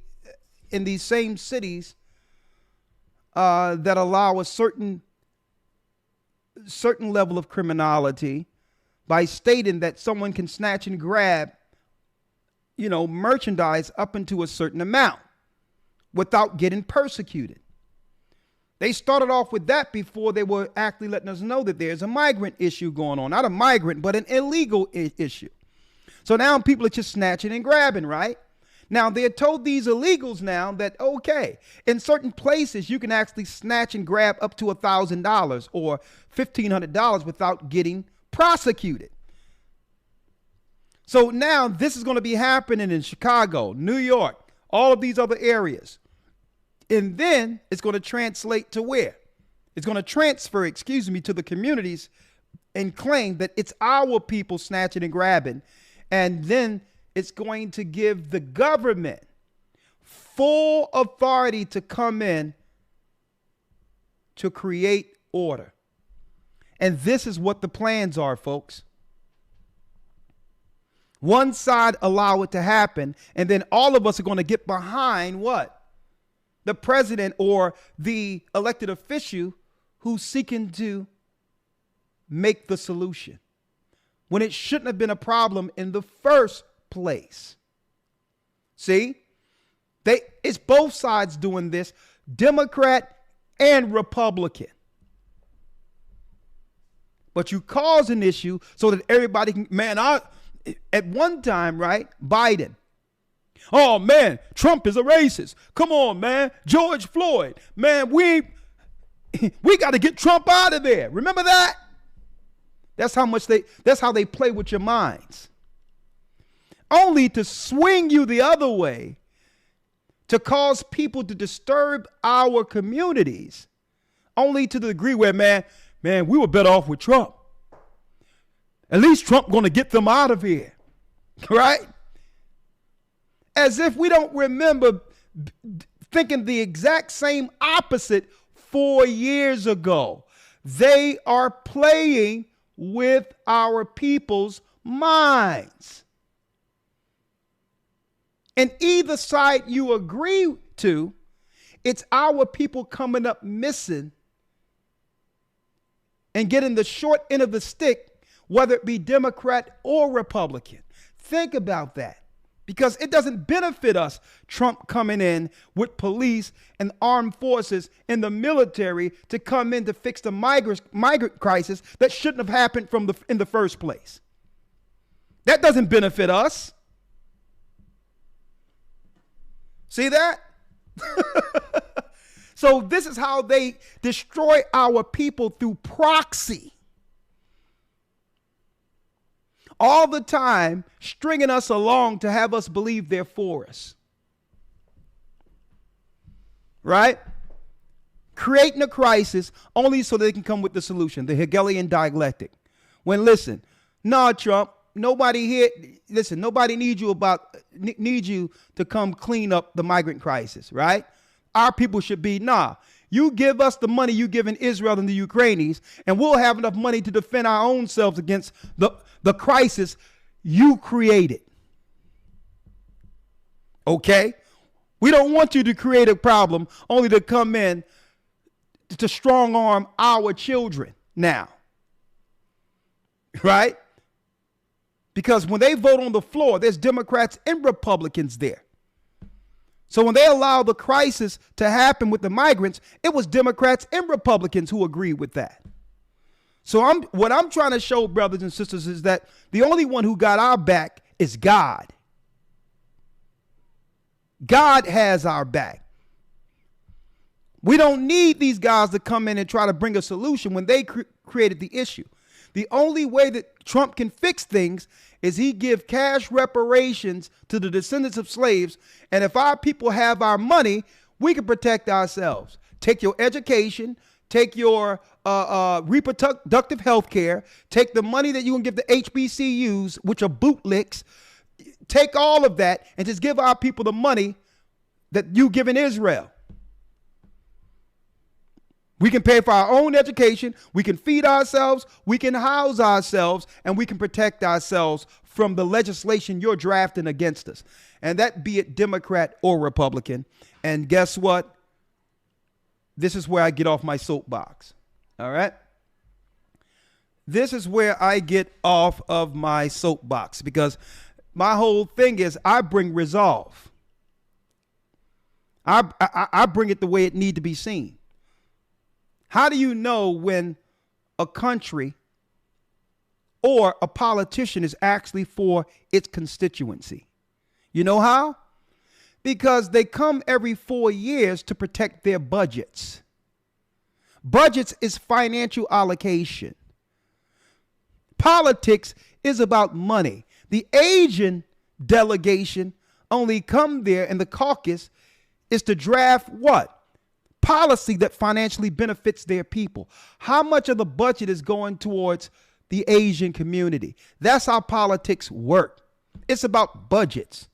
in these same cities that allow a certain level of criminality by stating that someone can snatch and grab, merchandise up into a certain amount without getting persecuted. They started off with that before they were actually letting us know that there's a migrant issue going on. Not a migrant, but an illegal issue. So now people are just snatching and grabbing, right? Now, they're told these illegals now that, okay, in certain places, you can actually snatch and grab up to $1,000 or $1,500 without getting prosecuted. So now this is going to be happening in Chicago, New York, all of these other areas. And then it's going to translate to where? It's going to transfer, to the communities and claim that it's our people snatching and grabbing. And then it's going to give the government full authority to come in to create order. And this is what the plans are, folks. One side allow it to happen, and then all of us are going to get behind what? The president or the elected official who's seeking to make the solution when it shouldn't have been a problem in the first place. See, it's both sides doing this, Democrat and Republican. But you cause an issue so that everybody can, at one time, right, Biden. Oh, man, Trump is a racist. Come on, man. George Floyd. Man, we got to get Trump out of there. Remember that? That's how they play with your minds. Only to swing you the other way, to cause people to disturb our communities, only to the degree where, man, we were better off with Trump. At least Trump going to get them out of here, right? As if we don't remember thinking the exact same opposite 4 years ago. They are playing with our people's minds. And either side you agree to, it's our people coming up missing and getting the short end of the stick, whether it be Democrat or Republican. Think about that. Because it doesn't benefit us, Trump coming in with police and armed forces and the military to come in to fix the migrant crisis that shouldn't have happened in the first place. That doesn't benefit us. See that? So this is how they destroy our people, through proxy. All the time stringing us along to have us believe they're for us. Right? Creating a crisis only so they can come with the solution, the Hegelian dialectic. When Trump, nobody here, nobody needs you to come clean up the migrant crisis, right? Our people should be, you give us the money you give in Israel and the Ukrainians, and we'll have enough money to defend our own selves against the crisis you created. Okay? We don't want you to create a problem only to come in to strong arm our children now. Right? Because when they vote on the floor, there's Democrats and Republicans there. So when they allowed the crisis to happen with the migrants, it was Democrats and Republicans who agreed with that. So what I'm trying to show, brothers and sisters, is that the only one who got our back is God. God has our back. We don't need these guys to come in and try to bring a solution when they created the issue. The only way that Trump can fix things is he give cash reparations to the descendants of slaves. And if our people have our money, we can protect ourselves. Take your education, take your reproductive health care, take the money that you can give the HBCUs, which are bootlicks, take all of that and just give our people the money that you give in Israel. We can pay for our own education, we can feed ourselves, we can house ourselves, and we can protect ourselves from the legislation you're drafting against us. And that be it Democrat or Republican. And guess what? This is where I get off my soapbox. All right? This is where I get off of my soapbox, because my whole thing is I bring resolve. I bring it the way it need to be seen. How do you know when a country or a politician is actually for its constituency? You know how? Because they come every 4 years to protect their budgets. Budgets is financial allocation. Politics is about money. The Asian delegation only come there, and the caucus is to draft what? Policy that financially benefits their people. How much of the budget is going towards the Asian community? That's how politics work. It's about budgets.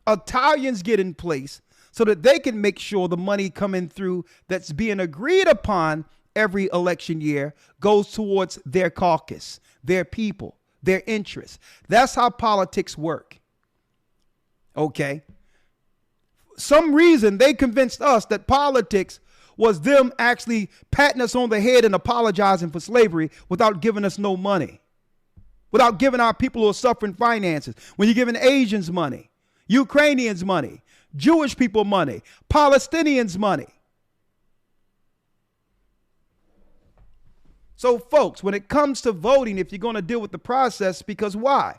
Italians get in place so that they can make sure the money coming through that's being agreed upon every election year goes towards their caucus, their people, their interests. That's how politics work. Okay. Some reason they convinced us that politics was them actually patting us on the head and apologizing for slavery without giving us no money, without giving our people who are suffering finances. When you're giving Asians money, Ukrainians money, Jewish people money, Palestinians money. So folks, when it comes to voting, if you're going to deal with the process, because why?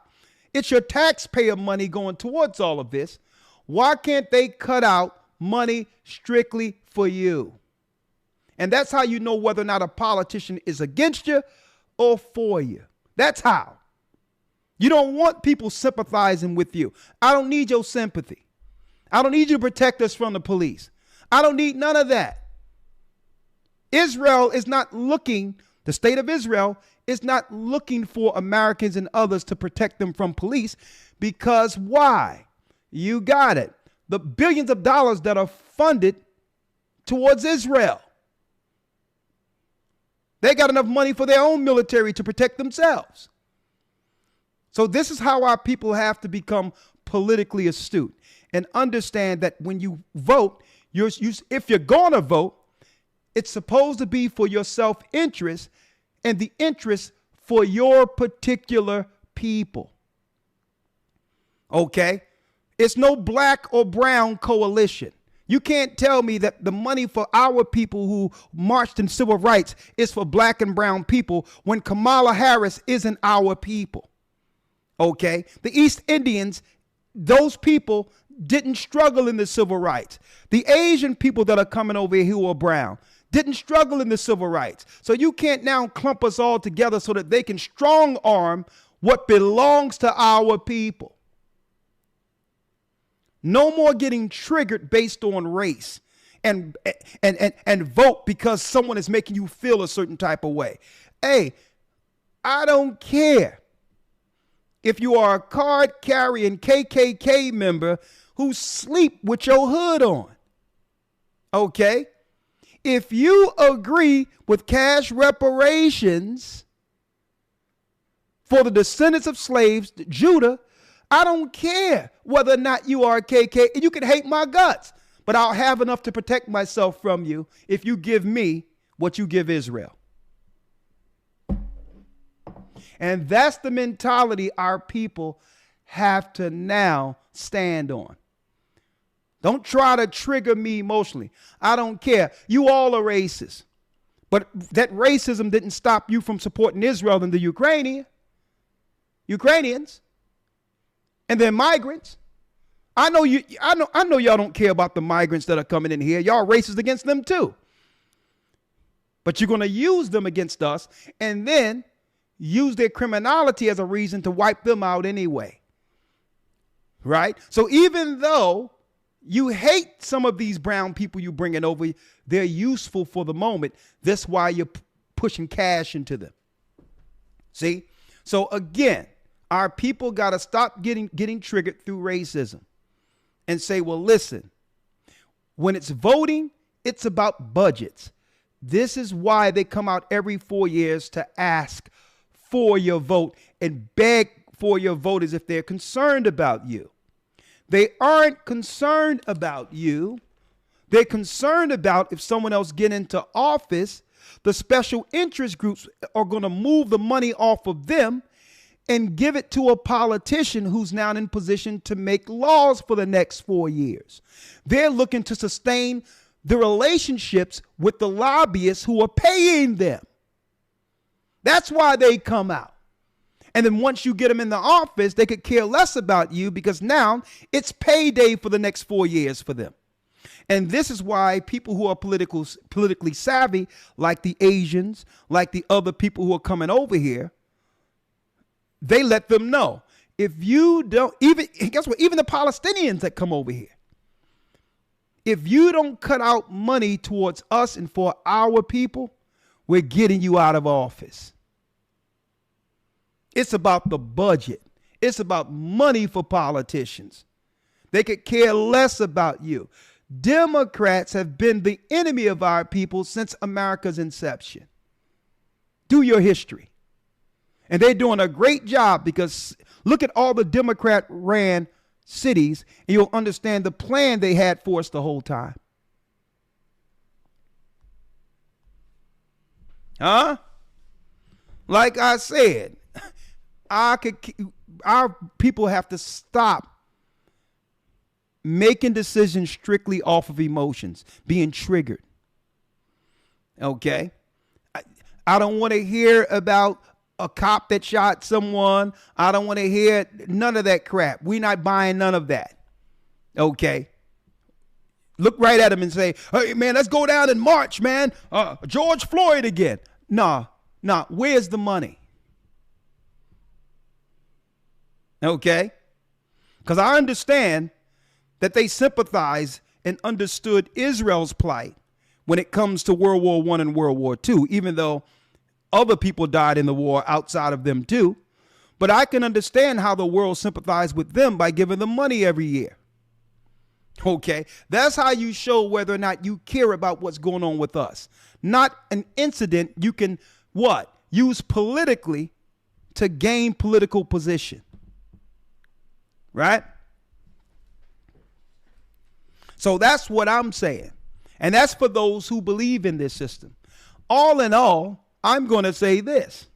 It's your taxpayer money going towards all of this. Why can't they cut out money strictly for you? And that's how you know whether or not a politician is against you or for you. That's how. You don't want people sympathizing with you. I don't need your sympathy. I don't need you to protect us from the police. I don't need none of that. Israel is not looking, the state of Israel is not looking for Americans and others to protect them from police, because why? You got it. The billions of dollars that are funded towards Israel. They got enough money for their own military to protect themselves. So this is how our people have to become politically astute and understand that when you vote, if you're going to vote, it's supposed to be for your self-interest and the interest for your particular people. Okay? It's no black or brown coalition. You can't tell me that the money for our people who marched in civil rights is for black and brown people when Kamala Harris isn't our people. Okay? The East Indians, those people didn't struggle in the civil rights. The Asian people that are coming over here who are brown didn't struggle in the civil rights. So you can't now clump us all together so that they can strong arm what belongs to our people. No more getting triggered based on race and vote because someone is making you feel a certain type of way. Hey, I don't care if you are a card carrying KKK member who sleep with your hood on. Okay? If you agree with cash reparations for the descendants of slaves, Judah, I don't care whether or not you are a KK. You can hate my guts, but I'll have enough to protect myself from you if you give me what you give Israel. And that's the mentality our people have to now stand on. Don't try to trigger me emotionally. I don't care. You all are racist. But that racism didn't stop you from supporting Israel and the Ukrainians and their migrants. I know y'all don't care about the migrants that are coming in here. Y'all are racist against them too. But you're going to use them against us and then use their criminality as a reason to wipe them out anyway. Right? So even though you hate some of these brown people you bringing over, they're useful for the moment. That's why you're pushing cash into them. See? So again, our people got to stop getting triggered through racism and say, well, listen, when it's voting, it's about budgets. This is why they come out every 4 years to ask for your vote and beg for your vote as if they're concerned about you. They aren't concerned about you. They're concerned about if someone else get into office, the special interest groups are going to move the money off of them and give it to a politician who's now in position to make laws for the next 4 years. They're looking to sustain the relationships with the lobbyists who are paying them. That's why they come out. And then once you get them in the office, they could care less about you because now it's payday for the next 4 years for them. And this is why people who are politically savvy, like the Asians, like the other people who are coming over here, they let them know, if you don't, guess what, even the Palestinians that come over here, if you don't cut out money towards us and for our people, we're getting you out of office. It's about the budget. It's about money for politicians. They could care less about you. Democrats have been the enemy of our people since America's inception. Do your history. And they're doing a great job because look at all the Democrat-ran cities and you'll understand the plan they had for us the whole time. Huh? Like I said, our people have to stop making decisions strictly off of emotions, being triggered. Okay? I don't want to hear about a cop that shot someone. I don't want to hear none of that crap. We're not buying none of that. Okay? Look right at him and say, hey, man, let's go down and march, man. George Floyd again. Nah, where's the money? Okay? Because I understand that they sympathize and understood Israel's plight when it comes to World War I and World War II, even though other people died in the war outside of them too. But I can understand how the world sympathized with them by giving them money every year. Okay? That's how you show whether or not you care about what's going on with us. Not an incident you can, what? Use politically to gain political position. Right? So that's what I'm saying. And that's for those who believe in this system. All in all, I'm going to say this.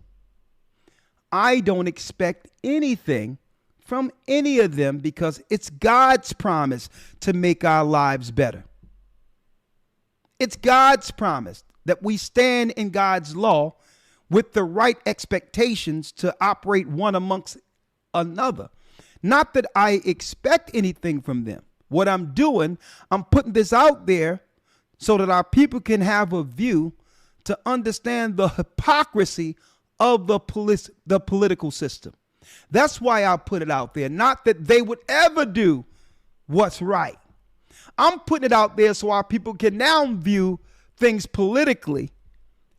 I don't expect anything from any of them because it's God's promise to make our lives better. It's God's promise that we stand in God's law with the right expectations to operate one amongst another. Not that I expect anything from them. What I'm doing, I'm putting this out there so that our people can have a view to understand the hypocrisy of the political system. That's why I put it out there. Not that they would ever do what's right. I'm putting it out there so our people can now view things politically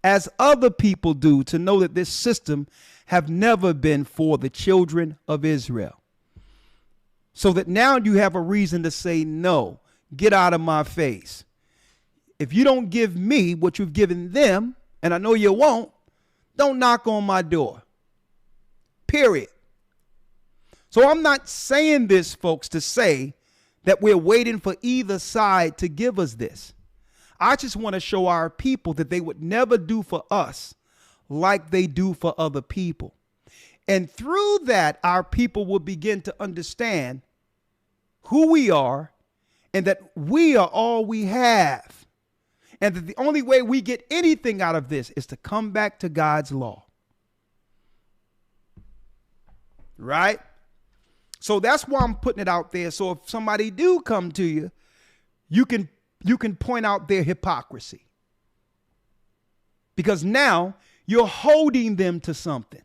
as other people do, to know that this system have never been for the children of Israel. So that now you have a reason to say, no, get out of my face. If you don't give me what you've given them, and I know you won't, don't knock on my door. Period. So I'm not saying this, folks, to say that we're waiting for either side to give us this. I just want to show our people that they would never do for us like they do for other people. And through that, our people will begin to understand who we are and that we are all we have, and that the only way we get anything out of this is to come back to God's law. Right? So that's why I'm putting it out there. So if somebody do come to you, you can point out their hypocrisy. Because now you're holding them to something.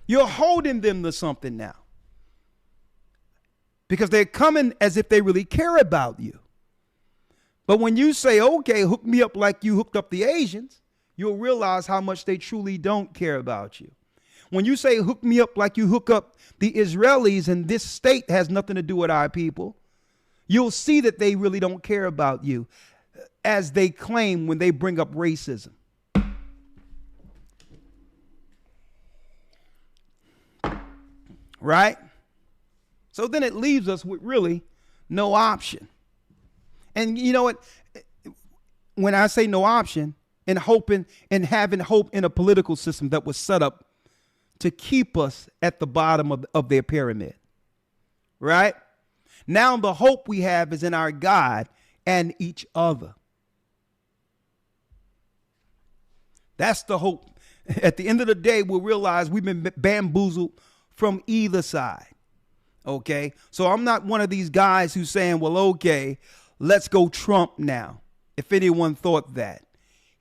You're holding them to something now. Because they're coming as if they really care about you. But when you say, okay, hook me up like you hooked up the Asians, you'll realize how much they truly don't care about you. When you say hook me up like you hook up the Israelis and this state has nothing to do with our people, you'll see that they really don't care about you, as they claim when they bring up racism. Right? So then it leaves us with really no option. And you know what? When I say no option, and having hope in a political system that was set up to keep us at the bottom of their pyramid. Right? Now the hope we have is in our God and each other. That's the hope. At the end of the day, we'll realize we've been bamboozled from either side. Okay? So I'm not one of these guys who's saying, well, okay, let's go Trump now. If anyone thought that.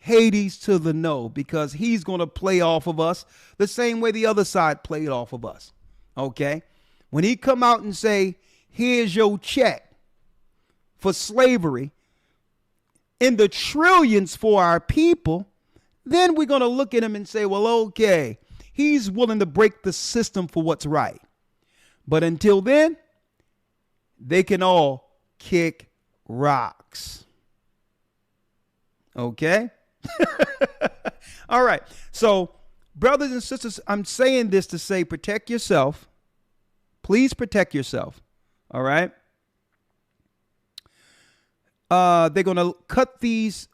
Hades to the no, because he's going to play off of us the same way the other side played off of us. Okay? When he come out and say, here's your check for slavery in the trillions for our people, then we're going to look at him and say, well, okay, he's willing to break the system for what's right. But until then, they can all kick rocks. Okay? All right. So, brothers and sisters, I'm saying this to say protect yourself. Please protect yourself. All right? They're going to cut these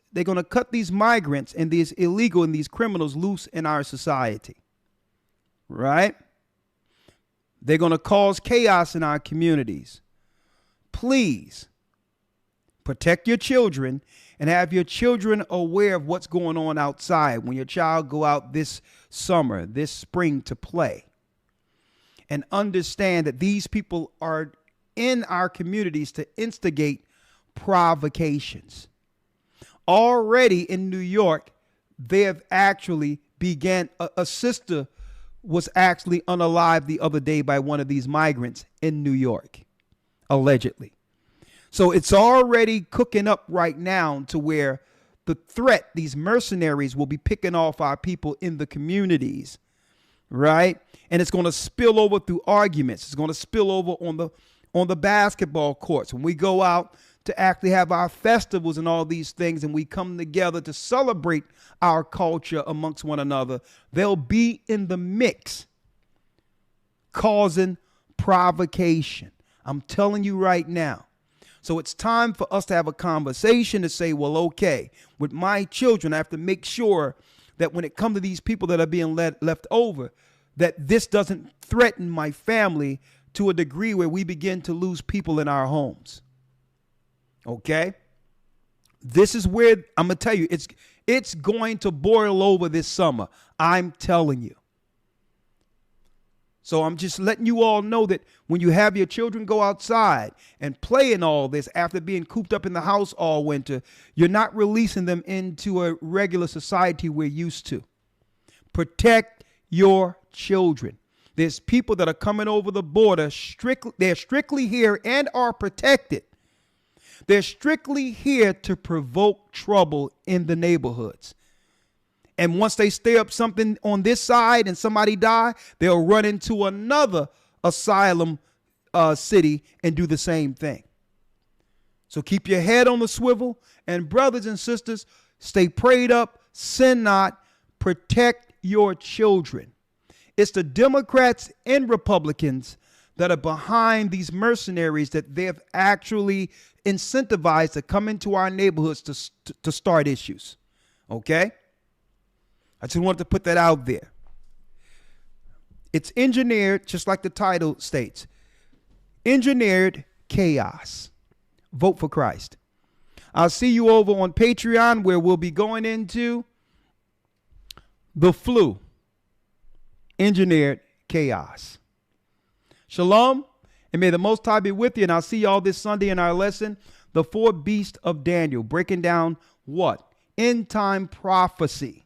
migrants and these illegal and these criminals loose in our society. Right? They're going to cause chaos in our communities. Please protect your children and have your children aware of what's going on outside when your child go out this summer, this spring to play. And understand that these people are in our communities to instigate provocations. Already in New York, they have actually began, a sister was actually unalived the other day by one of these migrants in New York, allegedly. So it's already cooking up right now to where the threat, these mercenaries will be picking off our people in the communities, right? And it's going to spill over through arguments. It's going to spill over on the basketball courts. When we go out to actually have our festivals and all these things and we come together to celebrate our culture amongst one another, they'll be in the mix causing provocation. I'm telling you right now. So it's time for us to have a conversation to say, well, okay, with my children, I have to make sure that when it comes to these people that are being left over, that this doesn't threaten my family to a degree where we begin to lose people in our homes. Okay? This is where I'm going to tell you, it's going to boil over this summer. I'm telling you. So I'm just letting you all know that when you have your children go outside and play in all this after being cooped up in the house all winter, you're not releasing them into a regular society we're used to. Protect your children. There's people that are coming over the border. They're strictly here and are protected. They're strictly here to provoke trouble in the neighborhoods. And once they stir up something on this side and somebody die, they'll run into another asylum city and do the same thing. So keep your head on the swivel. And brothers and sisters, stay prayed up, sin not, protect your children. It's the Democrats and Republicans that are behind these mercenaries that they've actually incentivized to come into our neighborhoods to start issues. Okay? I just wanted to put that out there. It's engineered, just like the title states, engineered chaos. Vote for Christ. I'll see you over on Patreon, where we'll be going into the flu, engineered chaos. Shalom, and may the Most High be with you. And I'll see y'all this Sunday in our lesson, The Four Beasts of Daniel, breaking down what? End time prophecy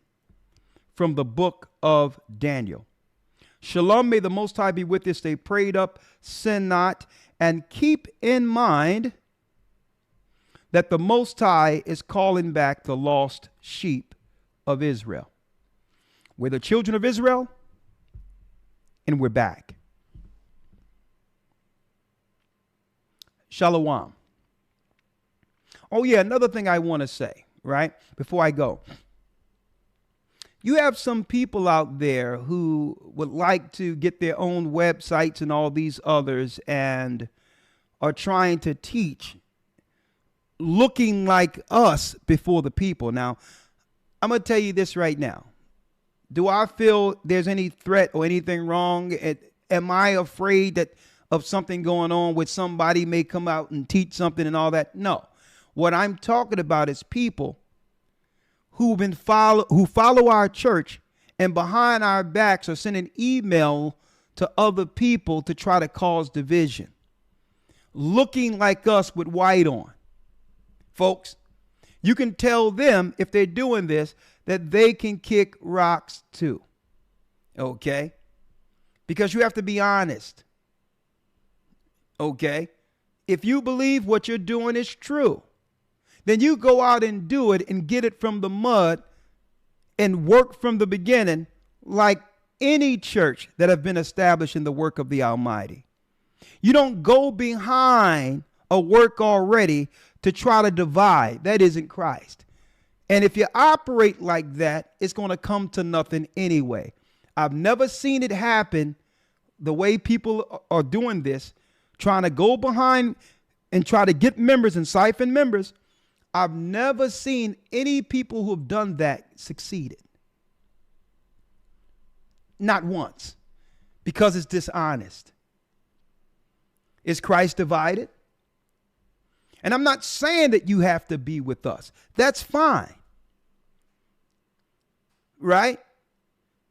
from the book of Daniel. Shalom, may the Most High be with you. Stay prayed up, sin not, and keep in mind that the Most High is calling back the lost sheep of Israel. We're the children of Israel, and we're back. Shalom. Oh yeah, another thing I want to say, right, before I go. You have some people out there who would like to get their own websites and all these others and are trying to teach looking like us before the people. Now, I'm going to tell you this right now. Do I feel there's any threat or anything wrong? Am I afraid that of something going on with somebody may come out and teach something and all that? No. What I'm talking about is people who follow our church and behind our backs are sending email to other people to try to cause division, looking like us with white on. Folks, you can tell them if they're doing this that they can kick rocks too. Okay? Because you have to be honest. Okay? If you believe what you're doing is true, then you go out and do it and get it from the mud and work from the beginning like any church that have been established in the work of the Almighty. You don't go behind a work already to try to divide. That isn't Christ. And if you operate like that, it's going to come to nothing anyway. I've never seen it happen the way people are doing this, trying to go behind and try to get members and siphon members. I've never seen any people who have done that succeeded. Not once. Because it's dishonest. Is Christ divided? And I'm not saying that you have to be with us. That's fine. Right?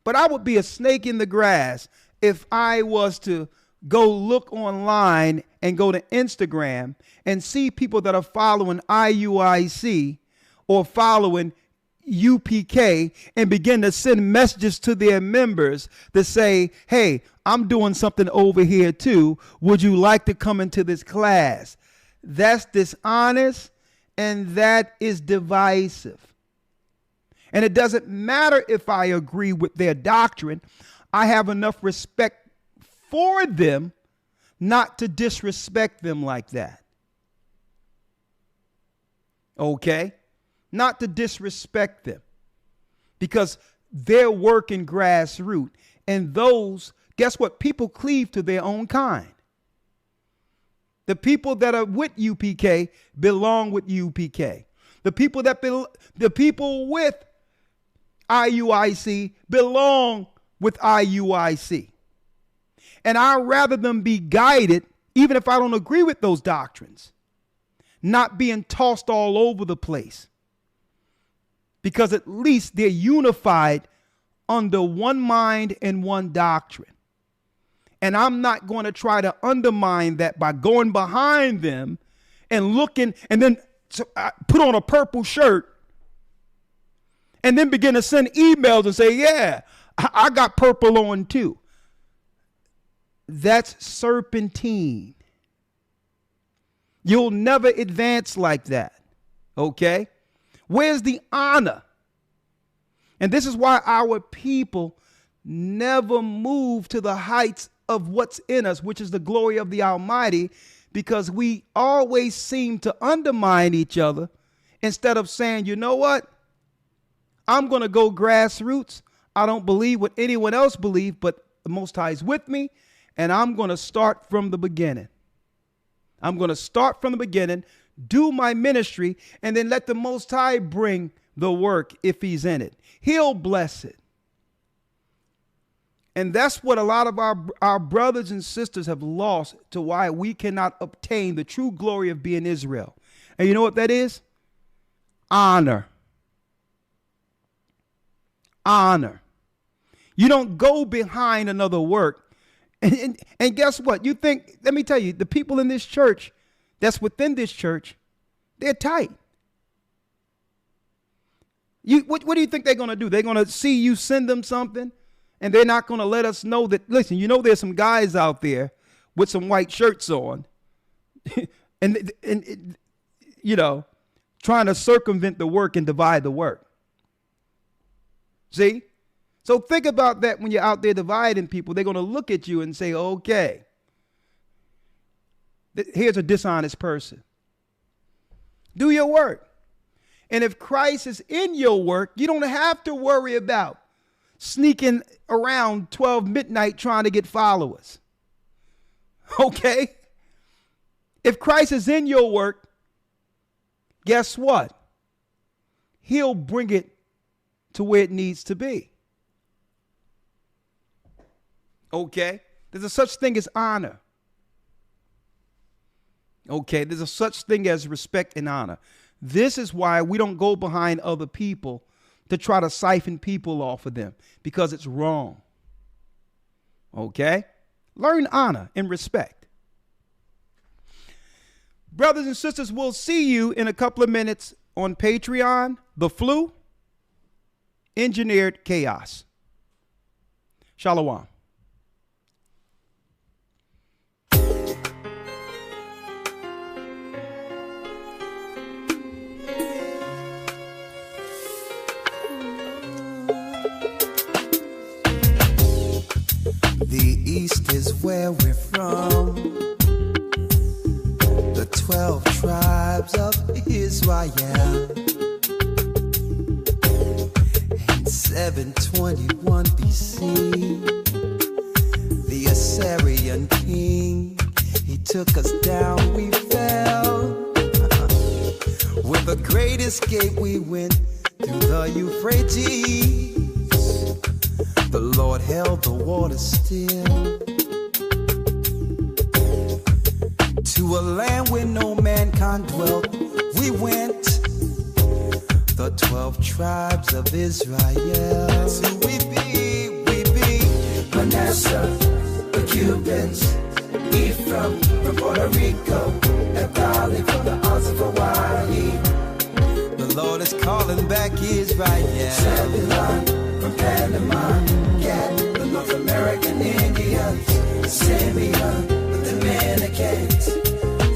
But I would be a snake in the grass if I was to go look online and go to Instagram and see people that are following IUIC or following UPK and begin to send messages to their members that say, hey, I'm doing something over here too. Would you like to come into this class? That's dishonest and that is divisive. And it doesn't matter if I agree with their doctrine. I have enough respect for them not to disrespect them like that. Okay? Not to disrespect them. Because they're working grassroots. And those, guess what? People cleave to their own kind. The people that are with UPK belong with UPK. The people with IUIC belong with IUIC. And I'd rather them be guided, even if I don't agree with those doctrines, not being tossed all over the place. Because at least they're unified under one mind and one doctrine. And I'm not going to try to undermine that by going behind them and looking and then put on a purple shirt and then begin to send emails and say, yeah, I got purple on too. That's serpentine. You'll never advance like that. Okay? Where's the honor? And this is why our people never move to the heights of what's in us, which is the glory of the Almighty, because we always seem to undermine each other instead of saying, you know what? I'm going to go grassroots. I don't believe what anyone else believes, but the Most High is with me, and I'm going to start from the beginning. I'm going to start from the beginning, do my ministry, and then let the Most High bring the work if he's in it. He'll bless it. And that's what a lot of our brothers and sisters have lost, to why we cannot obtain the true glory of being Israel. And you know what that is? Honor. Honor. You don't go behind another work. And guess what? You think, let me tell you, the people in this church, that's within this church, they're tight. What do you think they're going to do? They're going to see you send them something, and they're not going to let us know that, listen, you know, there's some guys out there with some white shirts on and you know, trying to circumvent the work and divide the work. See? So think about that when you're out there dividing people. They're going to look at you and say, okay, here's a dishonest person. Do your work. And if Christ is in your work, you don't have to worry about sneaking around 12 midnight trying to get followers. Okay? If Christ is in your work, guess what? He'll bring it to where it needs to be. Okay? There's a such thing as honor. Okay? There's a such thing as respect and honor. This is why we don't go behind other people to try to siphon people off of them, because it's wrong. Okay? Learn honor and respect. Brothers and sisters, we'll see you in a couple of minutes on Patreon. The Flu, Engineered Chaos. Shalom. The East is where we're from. The 12 tribes of Israel. In 721 BC, the Assyrian king, he took us down, we fell. With the great escape we went through the Euphrates. The Lord held the water still. To a land where no mankind dwelt, we went. The 12 tribes of Israel. That's who we be. Manasseh, the Cubans, Ephraim from Puerto Rico, Naphtali from the Isles of Hawaii. The Lord is calling back Israel. Zebulon from Panama, Gad, the North American Indians, Simeon, the Dominicans.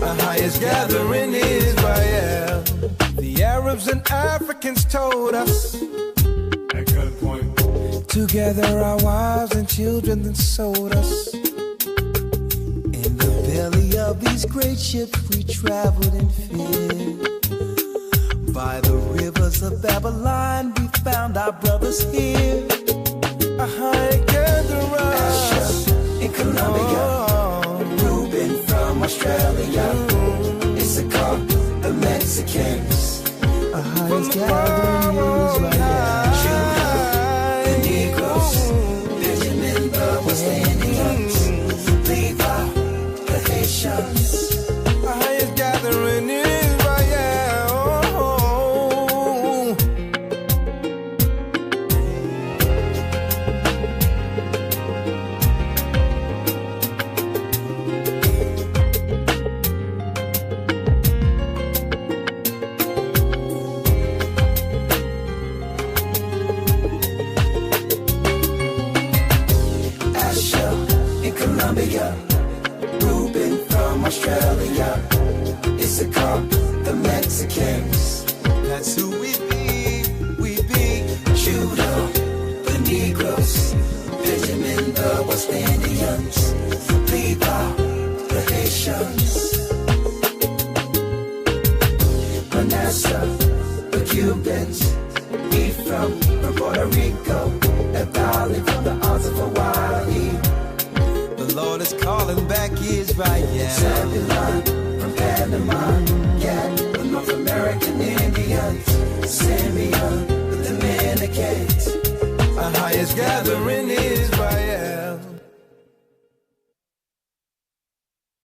AHAYAH's gathering Israel. The Arabs and Africans told us. At gunpoint. Together our wives and children then sold us. In the belly of these great ships we traveled in fear. By the rivers of Babylon we found our brothers here. AHAYAH gathered us. Asha in Colombia. Reuben from Australia. Issachar, the Mexicans. AHAYAH's gathering Israel. Judah, the Negroes. Benjamin, the West Indians. Levi, the Haitians. AHAYAH's gathering Israel. Reuben from Australia. Issachar, the Mexicans. That's who we be. Judah, the Negroes. Benjamin, the West Indians. Levi, the Haitians. Manasseh, the Cubans. Ephraim from Puerto Rico. Naphtali from the Isles of Hawaii. The Lord is calling back Israel. Zebulon from Panama, Gad, the North American Indians, Simeon, the Dominicans. AHAYAH's gathering Israel.